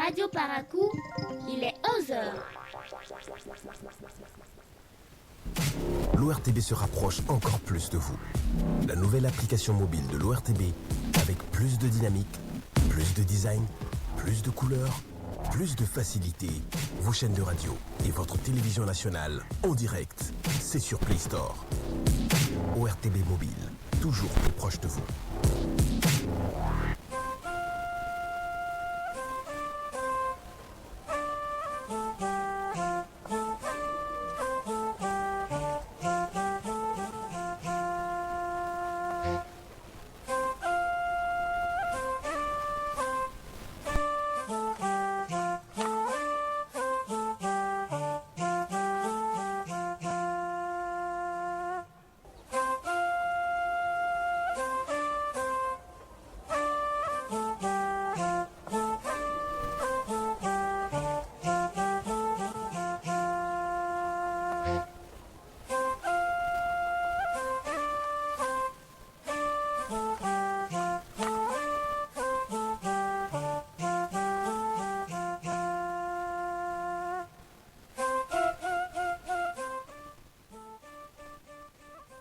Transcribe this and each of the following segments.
Radio Parakou, il est 11h. L'ORTB se rapproche encore plus de vous. La nouvelle application mobile de l'ORTB avec plus de dynamique, plus de design, plus de couleurs, plus de facilité. Vos chaînes de radio et votre télévision nationale en direct, c'est sur Play Store. ORTB Mobile, toujours plus proche de vous.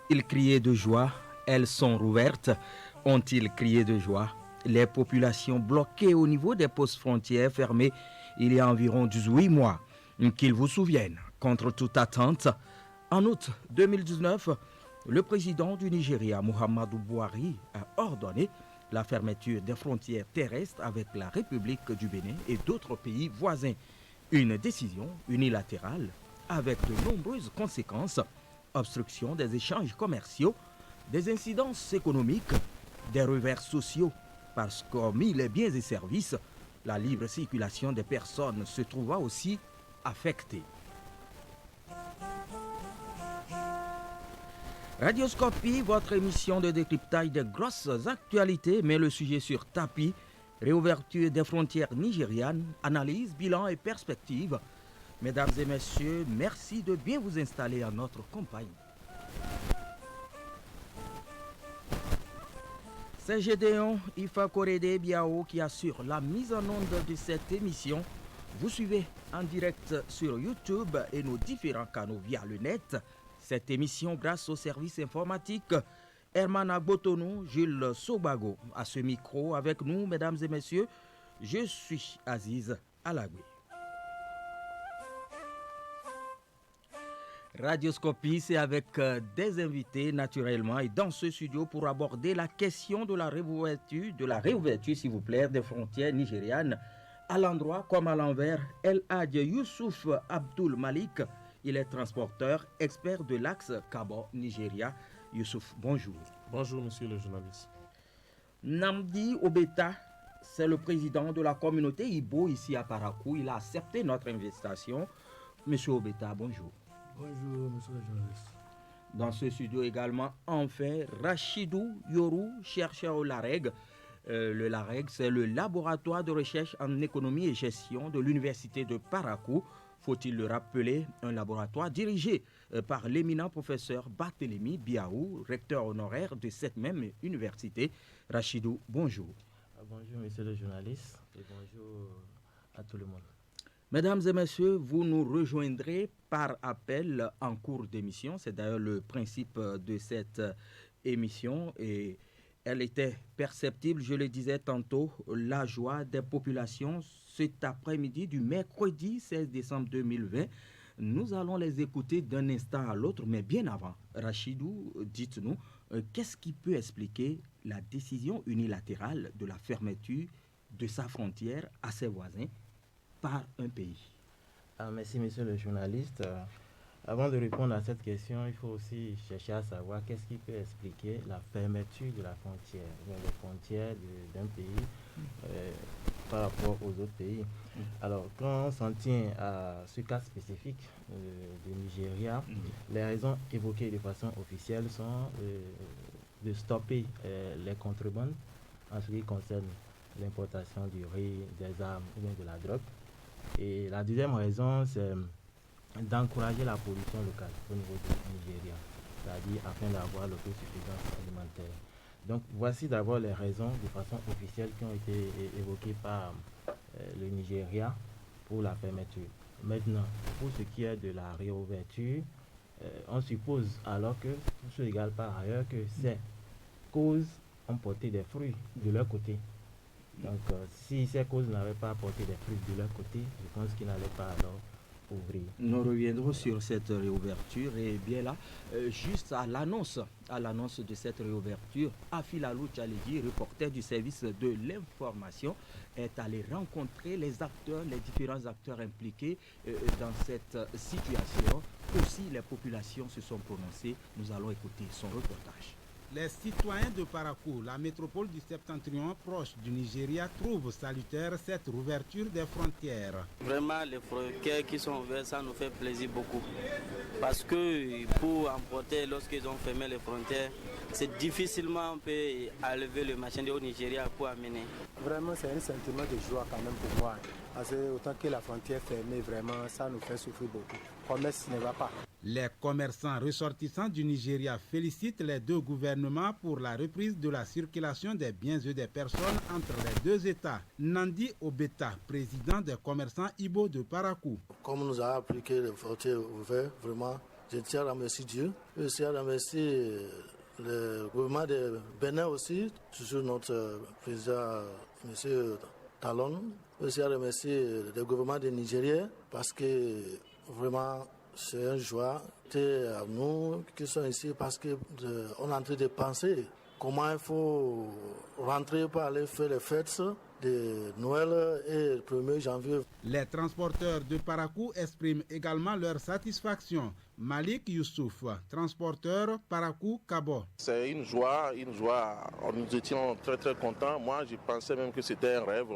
Ont-ils crié de joie? Elles sont rouvertes. Ont-ils crié de joie? Les populations bloquées au niveau des postes frontières fermés il y a environ 18 mois. Qu'ils vous souviennent, contre toute attente, en août 2019, le président du Nigeria, Muhammadu Buhari, a ordonné la fermeture des frontières terrestres avec la République du Bénin et d'autres pays voisins. Une décision unilatérale avec de nombreuses conséquences: obstruction des échanges commerciaux, des incidences économiques, des revers sociaux, parce qu'hormis les biens et services, la libre circulation des personnes se trouva aussi affectée. Radioscopie, votre émission de décryptage des grosses actualités, met le sujet sur tapis. Réouverture des frontières nigérianes, analyse, bilan et perspective. Mesdames et messieurs, merci de bien vous installer en notre compagnie. C'est Gédéon Ifa Korede Biao qui assure la mise en onde de cette émission. Vous suivez en direct sur YouTube et nos différents canaux via le net. Cette émission grâce au service informatique Herman Agbotonou, Jules Sobago. À ce micro avec nous, mesdames et messieurs, je suis Aziz Alagui. Radioscopie, c'est avec des invités naturellement et dans ce studio pour aborder la question de la réouverture, s'il vous plaît, des frontières nigérianes à l'endroit comme à l'envers. El Hadj Youssouf Abdul Malik, il est transporteur, expert de l'axe Gabon-Nigeria. Youssouf, bonjour. Bonjour, monsieur le journaliste. Namdi Obeta, c'est le président de la communauté Ibo ici à Parakou. Il a accepté notre invitation. Monsieur Obeta, bonjour. Bonjour, monsieur le journaliste. Dans ce studio également, enfin, Rachidou Yorou, chercheur au LAREG. Le LAREG, c'est le laboratoire de recherche en économie et gestion de l'université de Parakou. Faut-il le rappeler, un laboratoire dirigé par l'éminent professeur Barthélémy Biaou, recteur honoraire de cette même université. Rachidou, bonjour. Bonjour, monsieur le journaliste, et bonjour à tout le monde. Mesdames et messieurs, vous nous rejoindrez par appel en cours d'émission. C'est d'ailleurs le principe de cette émission et elle était perceptible, je le disais tantôt, la joie des populations cet après-midi du mercredi 16 décembre 2020. Nous allons les écouter d'un instant à l'autre, mais bien avant. Rachidou, dites-nous, qu'est-ce qui peut expliquer la décision unilatérale de la fermeture de sa frontière à ses voisins par un pays? Merci, monsieur le journaliste. Avant de répondre à cette question, il faut aussi chercher à savoir qu'est-ce qui peut expliquer la fermeture de la frontière, les frontières d'un pays par rapport aux autres pays. Alors, quand on s'en tient à ce cas spécifique du Nigeria, les raisons évoquées de façon officielle sont de stopper les contrebandes en ce qui concerne l'importation du riz, des armes ou bien de la drogue. Et la deuxième raison, c'est d'encourager la production locale au niveau du Nigeria, c'est-à-dire afin d'avoir l'autosuffisance alimentaire. Donc voici d'abord les raisons de façon officielle qui ont été évoquées par le Nigeria pour la fermeture. Maintenant, pour ce qui est de la réouverture, on suppose alors que, tout ce égale par ailleurs, que ces causes ont porté des fruits de leur côté. Donc, si ces causes n'avaient pas porté des fruits de leur côté, je pense qu'ils n'allaient pas alors ouvrir. Nous reviendrons sur cette réouverture et bien là, juste à l'annonce de cette réouverture, Afilalou Tchaledi, reporter du service de l'information, est allé rencontrer les différents acteurs impliqués dans cette situation. Aussi, les populations se sont prononcées. Nous allons écouter son reportage. Les citoyens de Parakou, la métropole du septentrion proche du Nigeria, trouvent salutaire cette rouverture des frontières. Vraiment, les frontières qui sont ouvertes, ça nous fait plaisir beaucoup. Parce que pour emporter, lorsqu'ils ont fermé les frontières, c'est difficilement on peut enlever le marchandise au Nigeria pour amener. Vraiment, c'est un sentiment de joie quand même pour moi. Parce que autant que la frontière est fermée, vraiment, ça nous fait souffrir beaucoup. Le commerce ne va pas. Les commerçants ressortissants du Nigeria félicitent les deux gouvernements pour la reprise de la circulation des biens et des personnes entre les deux États. Nandi Obeta, président des commerçants Ibo de Parakou. Comme nous a appliqué les frontières ouvertes, vraiment, je tiens à remercier Dieu. Je tiens à remercier le gouvernement de Bénin aussi, toujours notre président, M. Talon. Je tiens à remercier le gouvernement du Nigeria parce que vraiment, c'est une joie à nous qui sommes ici parce qu'on est en train de penser comment il faut rentrer pour aller faire les fêtes de Noël et le 1er janvier. Les transporteurs de Parakou expriment également leur satisfaction. Malik Youssouf, transporteur Parakou-Kabo. C'est une joie. Nous étions très très contents. Moi, je pensais même que c'était un rêve.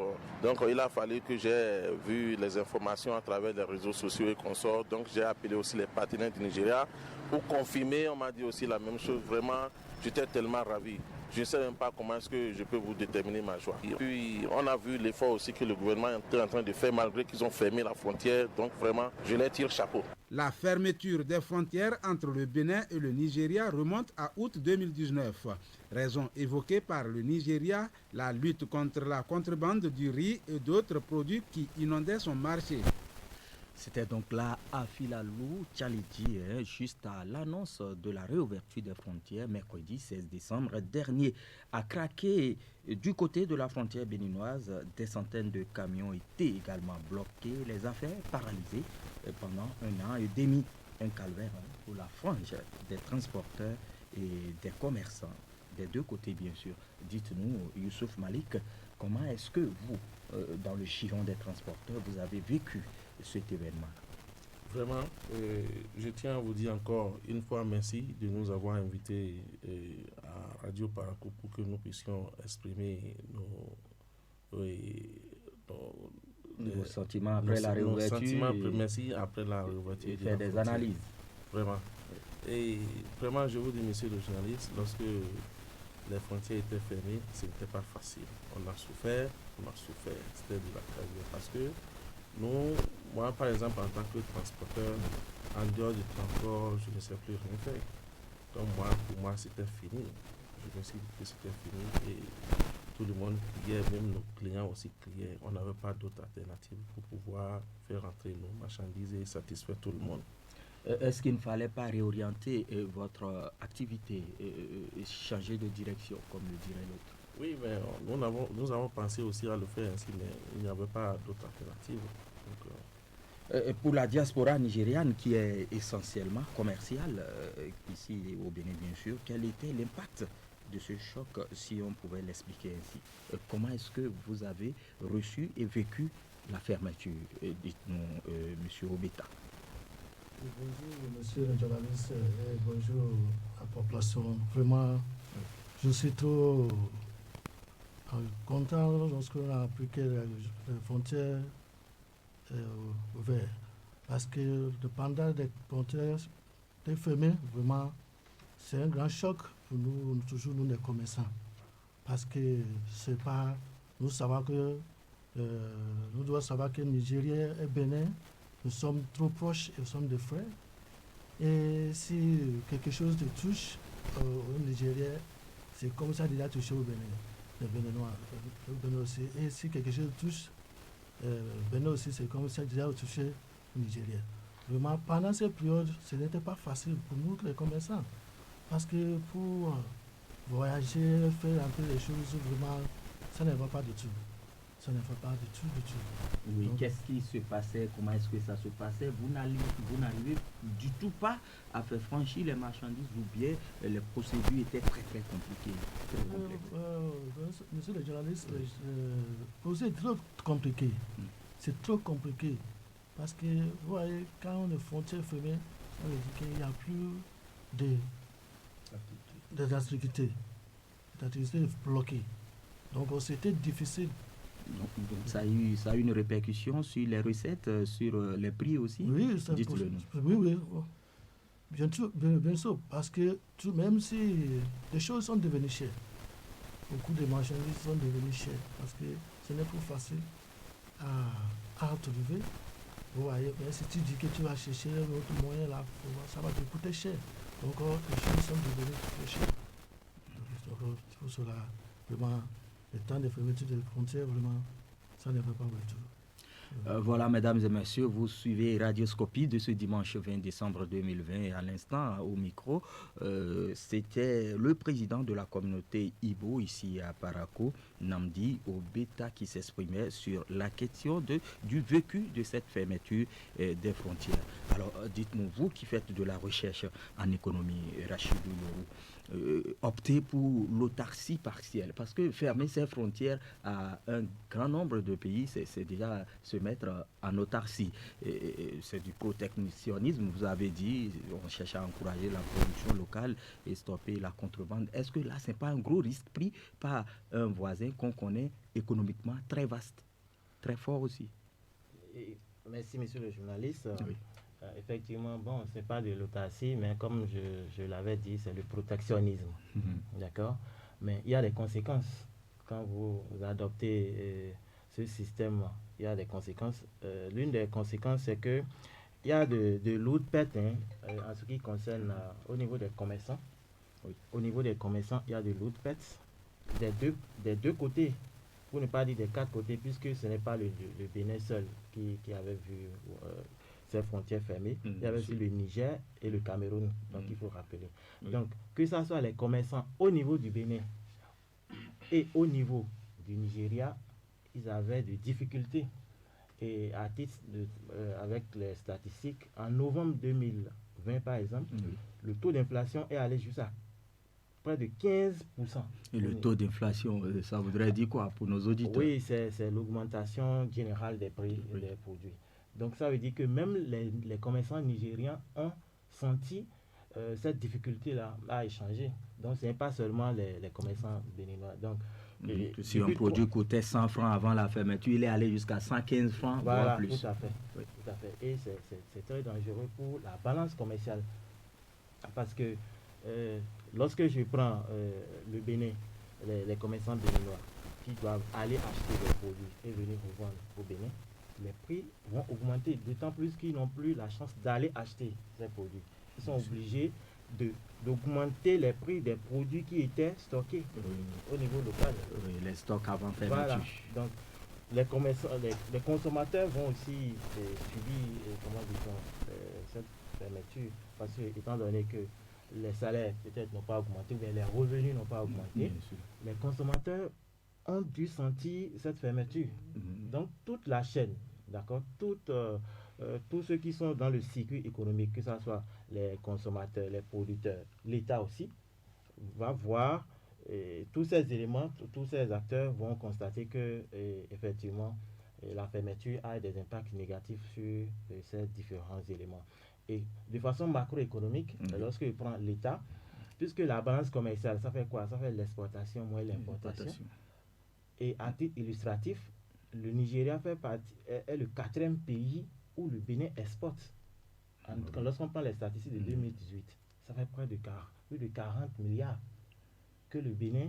Donc, il a fallu que j'ai vu les informations à travers les réseaux sociaux et consorts. Donc, j'ai appelé aussi les partenaires du Nigeria pour confirmer. On m'a dit aussi la même chose. Vraiment, j'étais tellement ravi. Je ne sais même pas comment est-ce que je peux vous déterminer ma joie. Et puis, on a vu l'effort aussi que le gouvernement est en train de faire malgré qu'ils ont fermé la frontière. Donc, vraiment, je les tire chapeau. La fermeture des frontières entre le Bénin et le Nigeria remonte à août 2019. Raison évoquée par le Nigeria, la lutte contre la contrebande du riz et d'autres produits qui inondaient son marché. C'était donc là Afilalou Tchaledi, juste à l'annonce de la réouverture des frontières mercredi 16 décembre dernier. A craqué du côté de la frontière béninoise, des centaines de camions étaient également bloqués, les affaires paralysées pendant un an et demi. Un calvaire pour la frange des transporteurs et des commerçants, des deux côtés bien sûr. Dites-nous, Youssouf Malik, comment est-ce que vous, dans le giron des transporteurs, vous avez vécu cet événement? Vraiment, je tiens à vous dire encore une fois merci de nous avoir invités à Radio Parakou pour que nous puissions exprimer nos sentiments après la réouverture. Merci après la réouverture. Et faire des analyses. Vraiment. Et vraiment, je vous dis, monsieur le journaliste, lorsque les frontières étaient fermées, ce n'était pas facile. On a souffert, c'était de la tragédie. Parce que moi par exemple, en tant que transporteur, en dehors du transport, je ne sais plus rien faire. Donc pour moi, c'était fini. Je me suis dit que c'était fini et tout le monde criait, même nos clients aussi criaient. On n'avait pas d'autre alternative pour pouvoir faire entrer nos marchandises et satisfaire tout le monde. Est-ce qu'il ne fallait pas réorienter votre activité, changer de direction, comme le dirait l'autre? Oui, mais nous avons pensé aussi à le faire ainsi, mais il n'y avait pas d'autre alternative. Donc, pour la diaspora nigériane, qui est essentiellement commerciale, ici au Bénin bien sûr, quel était l'impact de ce choc, si on pouvait l'expliquer ainsi? Comment est-ce que vous avez reçu et vécu la fermeture? Dites-nous, monsieur Obeta. Bonjour, monsieur le journaliste, et bonjour à la population. Vraiment, je suis trop content lorsqu'on a appliqué les frontières ouvertes. Parce que pendant les frontières étaient fermées, vraiment, c'est un grand choc pour nous, toujours nous les commerçants. Parce que c'est pas. Nous devons savoir que Nigeria et Bénin, nous sommes trop proches et nous sommes des frères. Et si quelque chose te touche au Nigeria, c'est comme ça déjà touché au Bénin, les Béninois, le Bénin aussi. Et si quelque chose touche Bénin aussi, c'est comme ça déjà touché le Nigeria. Vraiment, pendant cette période, ce n'était pas facile pour nous, les commerçants. Parce que pour voyager, faire un peu les choses, vraiment, ça ne va pas du tout. Ça ne va pas du tout, du tout. Oui, Donc, qu'est-ce qui se passait? Comment est-ce que ça se passait? Vous n'arrivez du tout pas à faire franchir les marchandises ou bien les procédures étaient très très compliquées, très complexes. Monsieur le journaliste, c'est trop compliqué. C'est trop compliqué. Parce que, vous voyez, quand on est frontière fermée, ça veut dire qu'il n'y a plus d'activité. L'activité est bloquée. Donc, c'était difficile. Donc, ça a eu une répercussion sur les recettes, sur les prix aussi. Oui, oui. Bien sûr, parce que même si les choses sont devenues chères, beaucoup de marchandises sont devenues chères, parce que ce n'est plus facile à trouver. Vous voyez, mais si tu dis que tu vas chercher un autre moyen là, ça va te coûter cher. Donc, les choses sont devenues très chères. Donc, pour cela, vraiment, le temps de fermeture des frontières, vraiment, ça ne va pas du tout. Voilà, mesdames et messieurs, vous suivez Radioscopie de ce dimanche 20 décembre 2020. Et à l'instant, au micro, c'était le président de la communauté Ibo ici à Parakou, Namdi Obeta, qui s'exprimait sur la question du vécu de cette fermeture des frontières. Alors, dites-nous, vous qui faites de la recherche en économie, Rachidou Yorou, optez pour l'autarcie partielle, parce que fermer ses frontières à un grand nombre de pays, c'est déjà se mettre en autarcie. C'est du protectionnisme, vous avez dit, on cherche à encourager la production locale et stopper la contrebande. Est-ce que là, ce n'est pas un gros risque pris par un voisin qu'on connaît économiquement très vaste, très fort aussi? Merci, monsieur le journaliste. Oui. Effectivement, bon, ce n'est pas de l'autarcie, mais comme je l'avais dit, c'est le protectionnisme. D'accord? Mais il y a des conséquences. Quand vous adoptez ce système, il y a des conséquences. L'une des conséquences, c'est qu'il y a de lourdes pertes en ce qui concerne au niveau des commerçants. Oui. Au niveau des commerçants, il y a de lourdes pertes des deux côtés, pour ne pas dire des quatre côtés, puisque ce n'est pas le Bénin seul qui avait vu ses frontières fermées. Il y avait aussi le Niger et le Cameroun, donc il faut rappeler. Donc, que ce soit les commerçants au niveau du Bénin et au niveau du Nigeria, ils avaient des difficultés. Et à titre avec les statistiques, en novembre 2020, par exemple, le taux d'inflation est allé jusqu'à près de 15%. Et le taux d'inflation, ça voudrait dire quoi pour nos auditeurs? Oui, c'est l'augmentation générale des prix des produits. Donc ça veut dire que même les commerçants nigériens ont senti cette difficulté-là à échanger. Donc ce n'est pas seulement les commerçants béninois. Donc, si un produit coûtait 100 francs avant la fermeture, il est allé jusqu'à 115 francs, voilà, voire plus. Tout à fait. Oui. Tout à fait. Et c'est très dangereux pour la balance commerciale. Parce que lorsque je prends le Bénin, les commerçants béninois qui doivent aller acheter des produits et venir revendre au Bénin, les prix vont augmenter, d'autant plus qu'ils n'ont plus la chance d'aller acheter ces produits. Ils sont obligés d'augmenter les prix des produits qui étaient stockés au niveau local. Oui, les stocks avant fermeture. Voilà. Donc, les consommateurs vont aussi subir cette fermeture, parce que, étant donné que les salaires peut-être n'ont pas augmenté, mais les revenus n'ont pas augmenté, les consommateurs ont dû sentir cette fermeture. Donc, toute la chaîne, d'accord, tous ceux qui sont dans le circuit économique, que ce soit les consommateurs, les producteurs, l'État aussi, va voir tous ces éléments, tous ces acteurs vont constater que effectivement la fermeture a des impacts négatifs sur ces différents éléments. Et de façon macroéconomique, lorsque je prends l'État, puisque la balance commerciale, ça fait quoi? Ça fait l'exportation moins l'importation. Et à titre illustratif, le Nigeria est le 4e pays où le Bénin exporte. Lorsqu'on prend les statistiques de 2018, ça fait plus de 40 milliards que le Bénin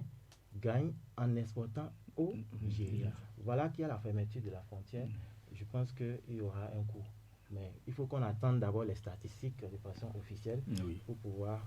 gagne en exportant au Nigeria. Voilà qu'il y a la fermeture de la frontière. Je pense qu'il y aura un coût. Mais il faut qu'on attende d'abord les statistiques de façon officielle Oui. pour pouvoir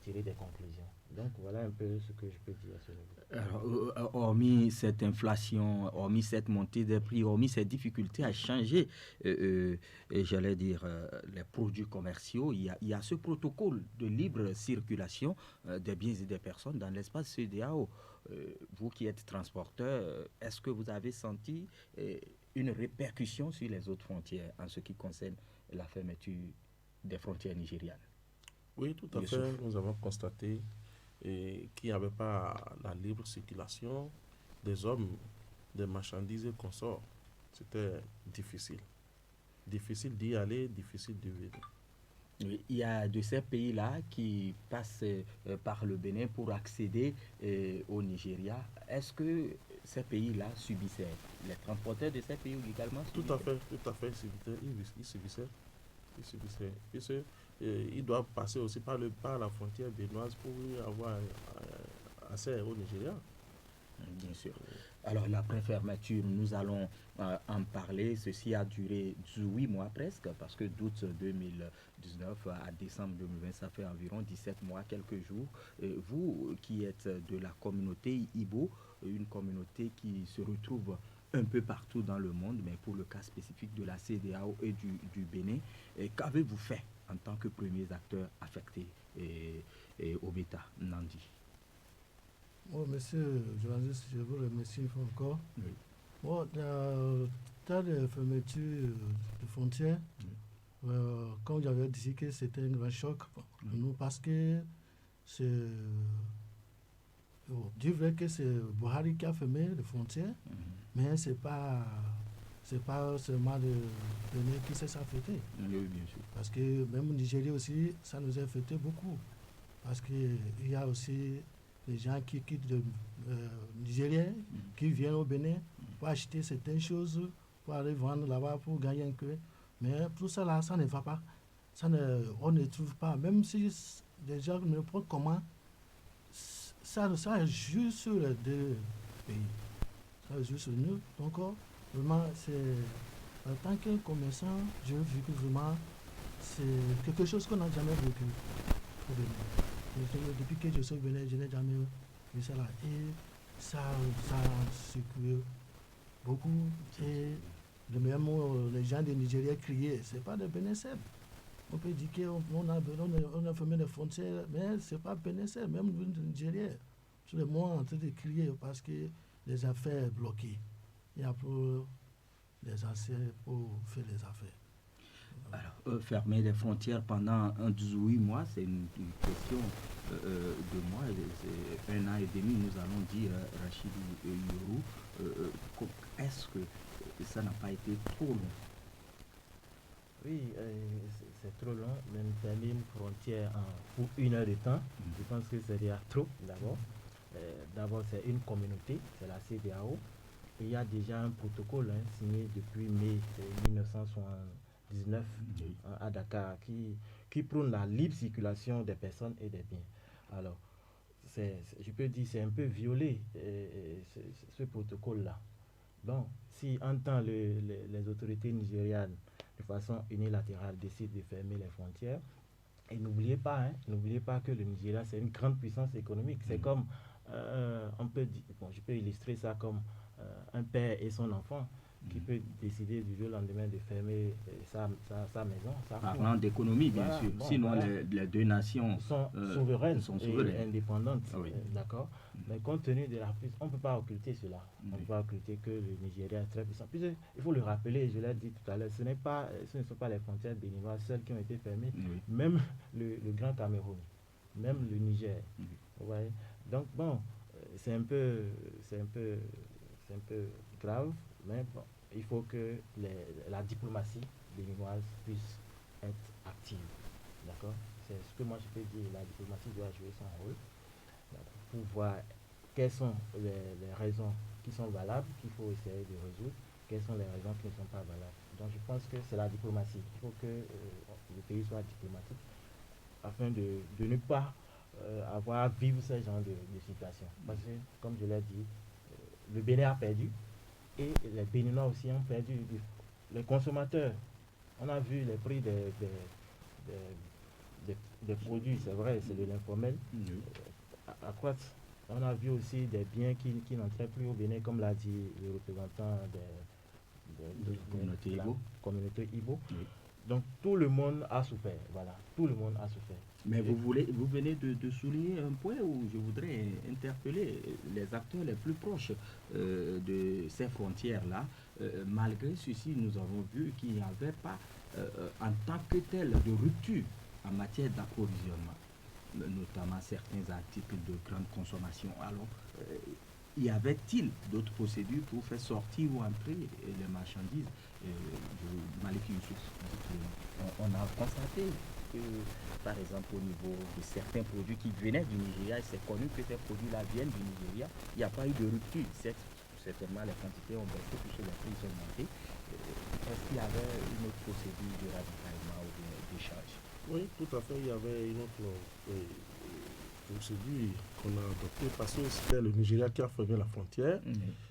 tirer des conclusions. Donc voilà un peu ce que je peux dire à ce niveau. Alors, hormis cette inflation, hormis cette montée des prix, hormis cette difficulté à changer, j'allais dire, les produits commerciaux, il y a ce protocole de libre circulation des biens et des personnes dans l'espace CEDEAO. Vous qui êtes transporteur, est-ce que vous avez senti une répercussion sur les autres frontières en ce qui concerne la fermeture des frontières nigérianes? Oui, tout à fait. Nous avons constaté qu'il n'y avait pas la libre circulation des hommes, des marchandises et consorts. C'était difficile. Difficile d'y aller, difficile de venir. Oui, il y a de ces pays-là qui passent par le Bénin pour accéder au Nigeria. Est-ce que ces pays-là subissaient, les transporteurs de ces pays également subissaient? Tout à fait, ils subissaient. Ils doivent passer aussi par la frontière béninoise pour avoir accès au Nigeria. Bien sûr. Alors l'après-fermeture, nous allons en parler. Ceci a duré 8 mois presque, parce que d'août 2019 à décembre 2020, ça fait environ 17 mois, quelques jours. Vous qui êtes de la communauté Ibo, une communauté qui se retrouve un peu partout dans le monde, mais pour le cas spécifique de la CEDEAO et du Bénin, qu'avez-vous fait en tant que premiers acteurs affectés au Beta, Nandi? Bon, monsieur le journaliste, je vous remercie encore. Oui. Bon, dans les fermetures de frontières, comme j'avais dit que c'était un grand choc pour nous, parce que c'est dire vrai que c'est Buhari qui a fermé les frontières, mais c'est pas seulement le Bénin qui s'est affecté. Oui, bien sûr. Parce que même au Nigeria aussi, ça nous a affecté beaucoup. Parce qu'il y a aussi les gens qui quittent le Nigeria, qui viennent au Bénin pour acheter certaines choses, pour aller vendre là-bas pour gagner un peu. Mais tout ça là, ça ne va pas. On ne trouve pas. Même si les gens ne prennent comment, ça joue sur les deux pays. Ça joue sur nous. Donc, vraiment, en tant que commerçant, je vu que vraiment, c'est quelque chose qu'on n'a jamais vécu au Bénin. Depuis que je suis venu, je n'ai jamais vu ça là. Et ça circule beaucoup. Et même les gens du Nigeria criaient, ce n'est pas de Bénin-Seb. On peut dire qu'on a fermé les frontières, mais ce n'est pas Bénin-Seb. Même le Nigeria, tout le monde est en train de crier parce que les affaires sont bloquées. Il y a pour les anciens pour faire les affaires. Alors, fermer les frontières pendant 18 mois, c'est une question de mois, c'est 1 an et demi, nous allons dire, Rachidou Yorou. Est-ce que ça n'a pas été trop long? Oui, c'est trop long, même fermer une frontière pour 1 heure de temps, je pense que c'est déjà trop d'abord. D'abord, c'est une communauté, c'est la CEDEAO. Il y a déjà un protocole signé depuis mai 1979 à Dakar qui prône la libre circulation des personnes et des biens. Alors, je peux dire c'est un peu violé ce protocole-là. Bon, si en temps les autorités nigérianes de façon unilatérale décident de fermer les frontières, et n'oubliez pas que le Nigeria c'est une grande puissance économique. C'est comme on peut dire, je peux illustrer ça comme un père et son enfant qui peut décider du jour au lendemain de fermer sa maison. Parlant d'économie, bien sûr. Bon, sinon, les deux nations sont souveraines et indépendantes. Oui. D'accord. Mais compte tenu de la puissance, on ne peut pas occulter cela. On ne peut pas occulter que le Nigeria est très puissant. Puis, il faut le rappeler, je l'ai dit tout à l'heure, ce ne sont pas les frontières béninoises seules qui ont été fermées. Même le Grand Cameroun, même le Niger. Vous voyez. Donc, bon, c'est un peu grave, mais bon, il faut que la diplomatie béninoise puisse être active. D'accord? C'est ce que moi je peux dire. La diplomatie doit jouer son rôle pour voir quelles sont les raisons qui sont valables, qu'il faut essayer de résoudre, quelles sont les raisons qui ne sont pas valables. Donc je pense que c'est la diplomatie. Il faut que le pays soit diplomatique afin de ne pas avoir à vivre ce genre de situation. Parce que, comme je l'ai dit, le Bénin a perdu et les Béninois aussi ont perdu. Les consommateurs On a vu les prix des produits, c'est vrai, c'est de l'informel, accroître. On a vu aussi des biens qui n'entraient plus au Bénin, comme l'a dit le représentant de la communauté Igbo. Oui. Donc tout le monde a souffert, voilà, tout le monde a souffert. Mais vous venez de souligner un point où je voudrais interpeller les acteurs les plus proches de ces frontières-là. Malgré ceci, nous avons vu qu'il n'y avait pas, en tant que tel, de rupture en matière d'approvisionnement, notamment certains articles de grande consommation. Alors, y avait-il d'autres procédures pour faire sortir ou entrer les marchandises de Malik Youssouf? On a constaté que, par exemple, au niveau de certains produits qui venaient du Nigeria, c'est connu que ces produits-là viennent du Nigeria, il n'y a pas eu de rupture. Certainement, les quantités ont baissé puisque les prix ont monté. Est-ce qu'il y avait une autre procédure de ravitaillement ou d'échange? Oui, tout à fait. Il y avait une autre procédure qu'on a adoptée parce que c'était le Nigeria qui a fermé la frontière.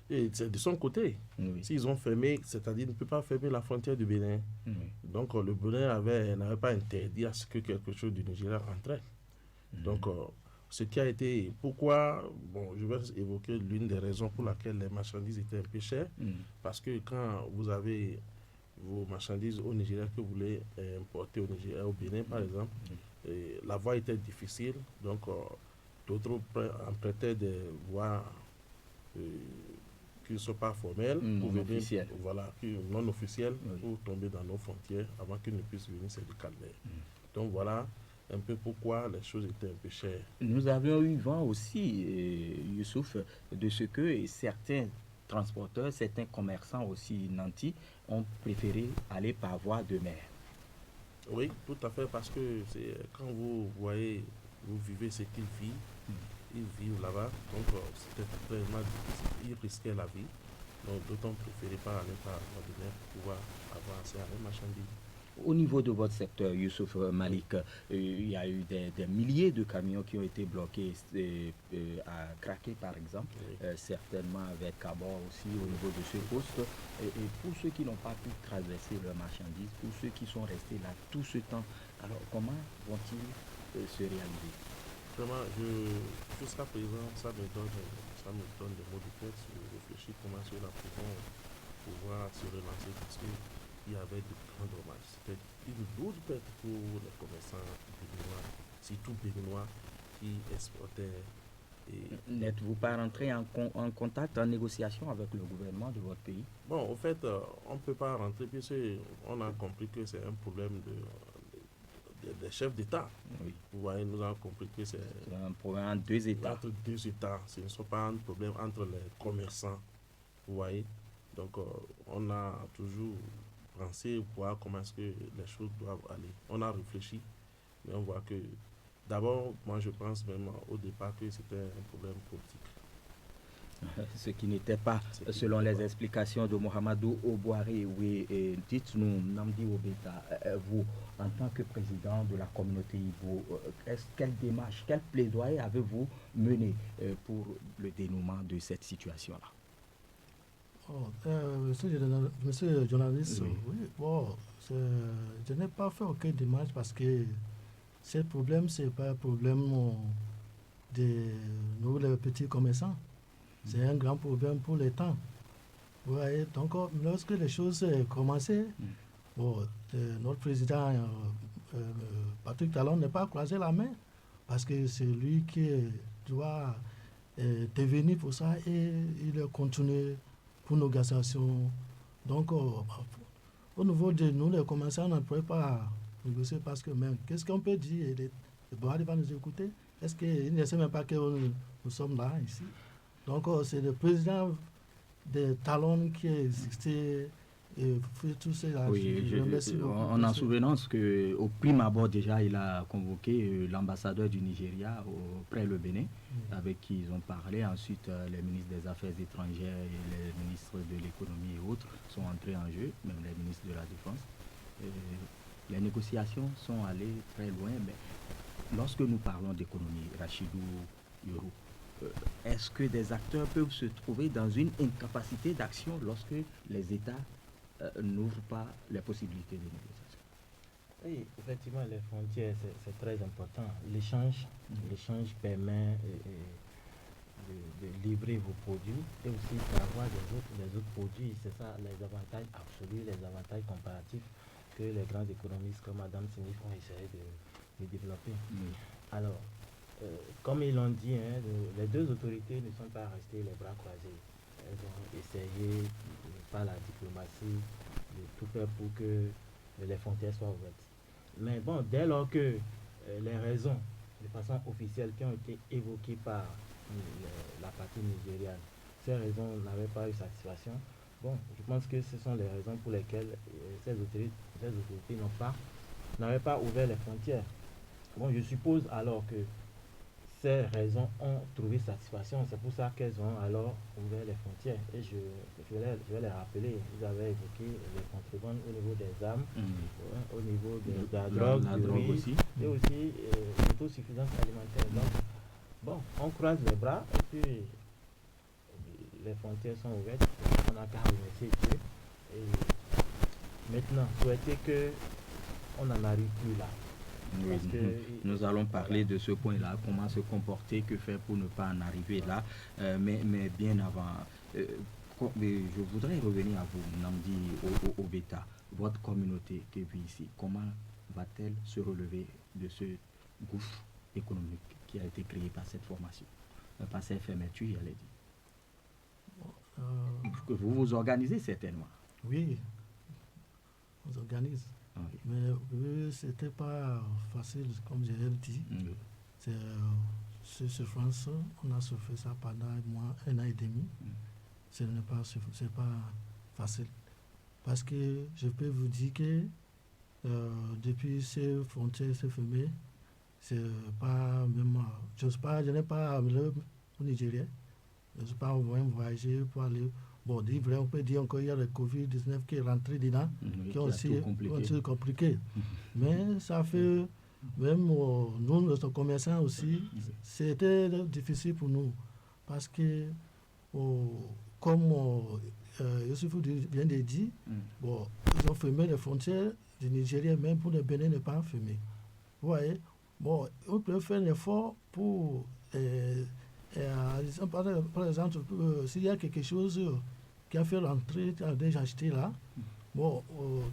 Et c'est de son côté. S'ils ont fermé, c'est-à-dire qu'ils ne peuvent pas fermer la frontière du Bénin. Donc le Bénin n'avait pas interdit à ce que quelque chose du Nigeria rentrait. Donc ce qui a été... Pourquoi... Bon, je vais évoquer l'une des raisons pour laquelle les marchandises étaient un peu chères. Parce que quand vous avez vos marchandises au Nigeria que vous voulez importer au Nigeria, au Bénin par exemple, et la voie était difficile, donc d'autres empruntaient des voies qui ne sont pas formelles, pour venir, voilà, non officielles, pour tomber dans nos frontières avant qu'ils ne puissent venir, c'est du calvaire. Donc voilà un peu pourquoi les choses étaient un peu chères. Nous avions eu vent aussi, Youssouf, de ce que certains transporteurs, certains commerçants aussi nantis ont préféré aller par voie de mer. Oui, tout à fait, parce que quand vous voyez, vous vivez ce qu'ils vivent, ils vivent là-bas, donc c'était vraiment difficile, ils risquaient la vie, donc d'autant préféraient pas aller par voie de mer pour pouvoir avoir accès à les marchandises. Au niveau de votre secteur, Youssouf Malik, il y a eu des milliers de camions qui ont été bloqués à Craqué, par exemple, certainement avec Cabot aussi au niveau de ce poste. Et pour ceux qui n'ont pas pu traverser leurs marchandises, pour ceux qui sont restés là tout ce temps, alors comment vont-ils se réaliser? Vraiment, jusqu'à présent, ça me donne des mots de tête. Je réfléchis comment ceux-là pourront pouvoir se relancer parce que il y avait de grands dommages. C'était une lourde perte pour les commerçants béninois, surtout béninois qui exportaient. N'êtes-vous pas rentré en contact, en négociation avec le gouvernement de votre pays? Bon, en fait, on ne peut pas rentrer puisqu'on a compris que c'est un problème des chefs d'État. Oui. Vous voyez, nous avons compris que c'est un problème entre deux États. Entre deux États. Ce ne sont pas un problème entre les commerçants. Vous voyez. Donc, on a toujours penser, voir comment est-ce que les choses doivent aller. On a réfléchi, mais on voit que d'abord, moi je pense même au départ que c'était un problème politique. Ce qui n'était pas, selon les explications de Mohamedou Obouari. Oui, dites-nous, Namdi Obeta, vous, en tant que président de la communauté Igbo, quelle démarche, quel plaidoyer avez-vous mené pour le dénouement de cette situation-là? Monsieur le journaliste, oui, bon, je n'ai pas fait aucune démarche parce que ce problème, ce n'est pas un problème de nous, les petits commerçants. C'est un grand problème pour l'État. Vous voyez, donc, lorsque les choses commençaient, bon, notre président, Patrick Talon, n'a pas croisé la main parce que c'est lui qui doit devenir pour ça et il a continué pour nos négociations. Donc, au niveau de nous, les commerçants, on ne peut pas négocier parce que même, qu'est-ce qu'on peut dire? Le Buhari va nous écouter? Est-ce qu'il ne sait même pas que nous sommes là, ici? Donc, c'est le président des talons qui a existé et fait tout cela. Oui, on a souvenance qu'au prime abord, déjà, il a convoqué l'ambassadeur du Nigeria auprès le Bénin, avec qui ils ont parlé. Ensuite, les ministres des Affaires étrangères et les ministres de l'économie et autres sont entrés en jeu, même les ministres de la Défense. Les négociations sont allées très loin, mais lorsque nous parlons d'économie, Rachidou Yorou, est-ce que des acteurs peuvent se trouver dans une incapacité d'action lorsque les États n'ouvre pas les possibilités de négociation. Oui, effectivement, les frontières, c'est très important. L'échange permet de livrer vos produits et aussi d'avoir les autres produits. C'est ça, les avantages absolus, les avantages comparatifs que les grands économistes comme Adam Smith ont essayé de développer. Alors, comme ils l'ont dit, les deux autorités ne sont pas restées les bras croisés. Elles ont essayé, par la diplomatie, de tout faire pour que les frontières soient ouvertes. Mais bon, dès lors que les raisons, de façon officielle, qui ont été évoquées par la partie nigériane, ces raisons n'avaient pas eu satisfaction, bon, je pense que ce sont les raisons pour lesquelles ces autorités n'avaient pas ouvert les frontières. Bon, je suppose alors que ces raisons ont trouvé satisfaction, c'est pour ça qu'elles ont alors ouvert les frontières. Et je vais les rappeler, vous avez évoqué les contrebandes au niveau des armes, au niveau de la drogue aussi. Et aussi l'autosuffisance alimentaire. Donc, bon, on croise les bras et puis les frontières sont ouvertes, on n'a qu'à remercier Dieu. Et maintenant, souhaiter qu'on n'en arrive plus là. Oui, nous allons parler de ce point-là, comment se comporter, que faire pour ne pas en arriver là. Mais bien avant, je voudrais revenir à vous, Namdi Obeta, votre communauté qui vit ici. Comment va-t-elle se relever de ce gouffre économique qui a été créé par cette formation, par cette fermeture, j'allais dire? Que vous vous organisez certainement. Oui, on s'organise. Oui. Mais c'était pas facile, comme je l'ai dit. C'est France, on a souffert ça pendant un an et demi. Ce n'est pas facile. Parce que je peux vous dire que depuis ces frontières se fermées, c'est pas même. Je n'ai pas amené au Nigeria. Je ne suis pas même voyager pour aller. Bon, on peut dire encore qu'il y a le Covid-19 qui est rentré dedans, qui est aussi compliqué. Mais ça fait, même nous, nos commerçants aussi, c'était difficile pour nous. Parce que, comme Youssouf vient de dire, bon, ils ont fermé les frontières du Nigeria, même pour le Bénin n'est pas fermé. Vous voyez, bon, on peut faire un effort pour. Par exemple, s'il y a quelque chose qui a fait rentrer, qui a déjà acheté là, bon,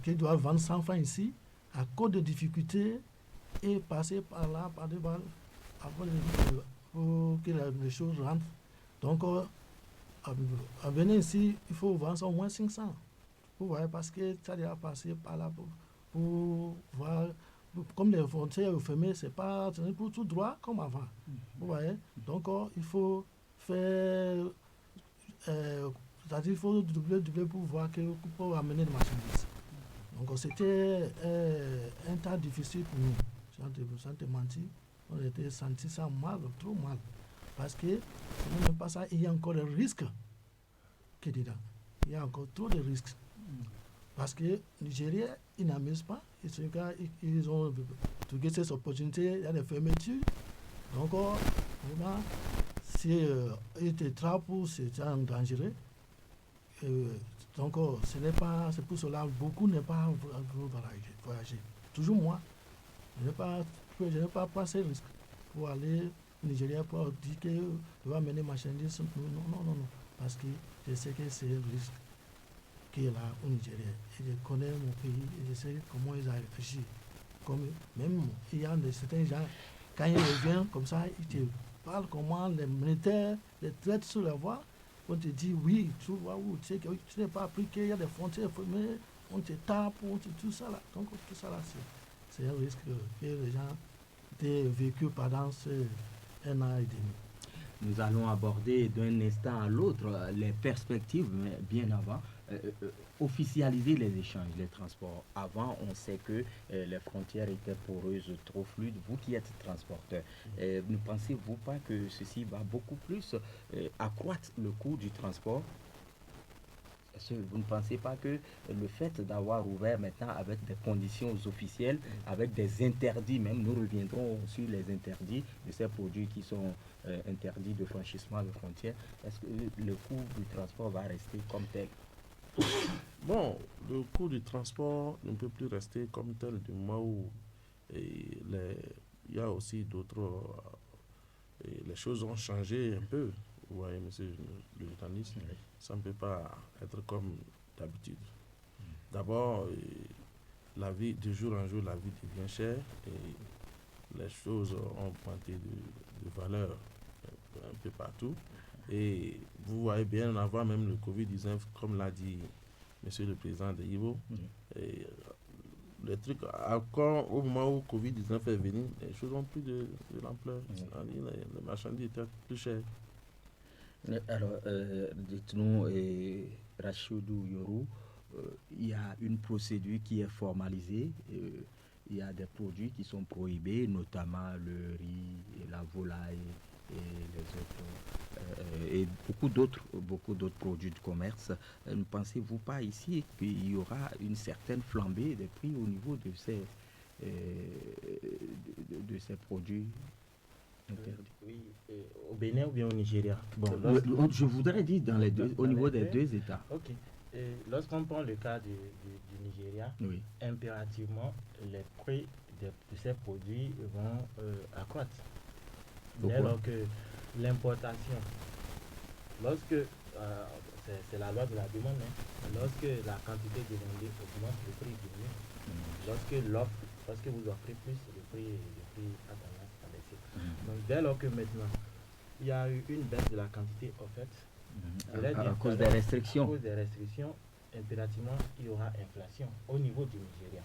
qui doit vendre 100 francs ici, à cause de difficultés, et passer par là, par des balles, pour que les choses rentrent. Donc, à venir ici, il faut vendre au moins 500. Vous voyez, parce que ça doit passer par là pour voir. Comme les frontières fermées, c'est pas pour tout droit comme avant. Vous voyez? Donc, il faut faire. C'est-à-dire qu'il faut doubler pour voir pour amener les marchandises. Donc, c'était un temps difficile pour nous. Sans te mentir, on était senti ça mal, trop mal. Parce que, ce n'est pas ça, il y a encore des risques qui est dedans. Il y a encore trop de risques. Parce que Nigeria, ils n'amusent pas. Ils ont trouvé ces opportunités, il y a des fermetures. Donc, vraiment, si ils te trappent, c'est dangereux. Donc, c'est pour cela que beaucoup ne pas voyager. Toujours moi, je n'ai pas passé le risque pour aller au Nigeria pour dire que je vais amener marchandises. Non. Parce que je sais que c'est le risque qui est là au Nigeria. Et je connais mon pays et je sais comment ils agissent. Même il y a certains gens, quand ils reviennent comme ça, ils te parlent comment les militaires les traitent sur la voie. On te dit oui, tu vois où tu sais que tu n'es pas appliqué, il y a des frontières fermées, on te tape, tout ça là. Donc tout ça là, c'est un risque que les gens ont vécu pendant un an et demi. Nous allons aborder d'un instant à l'autre les perspectives, mais bien avant, officialiser les échanges, les transports. Avant, on sait que les frontières étaient poreuses, trop fluides. Vous qui êtes transporteur, ne pensez-vous pas que ceci va beaucoup plus accroître le coût du transport? Est-ce que vous ne pensez pas que le fait d'avoir ouvert maintenant avec des conditions officielles, avec des interdits même, nous reviendrons sur les interdits de ces produits qui sont interdits de franchissement de frontières, est-ce que le coût du transport va rester comme tel? Bon, le coût du transport ne peut plus rester comme tel du moment où il y a aussi d'autres... les choses ont changé un peu. Vous voyez, monsieur le journaliste, ça ne peut pas être comme d'habitude. D'abord, la vie, de jour en jour, la vie devient chère et les choses ont augmenté de valeur un peu partout. Et vous voyez bien avant même le Covid-19, comme l'a dit monsieur le président de Ivo, les trucs, encore au moment où le Covid-19 est venu, les choses ont plus de l'ampleur. Les marchandises étaient plus chères. Alors, dites-nous, Rachidou Yorou, il y a une procédure qui est formalisée. Il y a des produits qui sont prohibés, notamment le riz, et la volaille et les autres, et beaucoup d'autres produits de commerce. Ne pensez-vous pas ici qu'il y aura une certaine flambée des prix au niveau de ces produits interdits? Oui, au Bénin ou bien au Nigeria? Bon, je voudrais dire au niveau des deux États. Ok. Lorsqu'on prend le cas du Nigeria, oui, impérativement, les prix de ces produits vont accroître. Dès lors que l'importation, lorsque, c'est la loi de la demande, lorsque la quantité demandée augmente, le prix diminue. Lorsque vous offrez plus, le prix a tendance à baisser. Donc dès lors que maintenant, il y a eu une baisse de la quantité offerte, à cause des restrictions. À cause des restrictions, impérativement, il y aura inflation au niveau du Nigeria.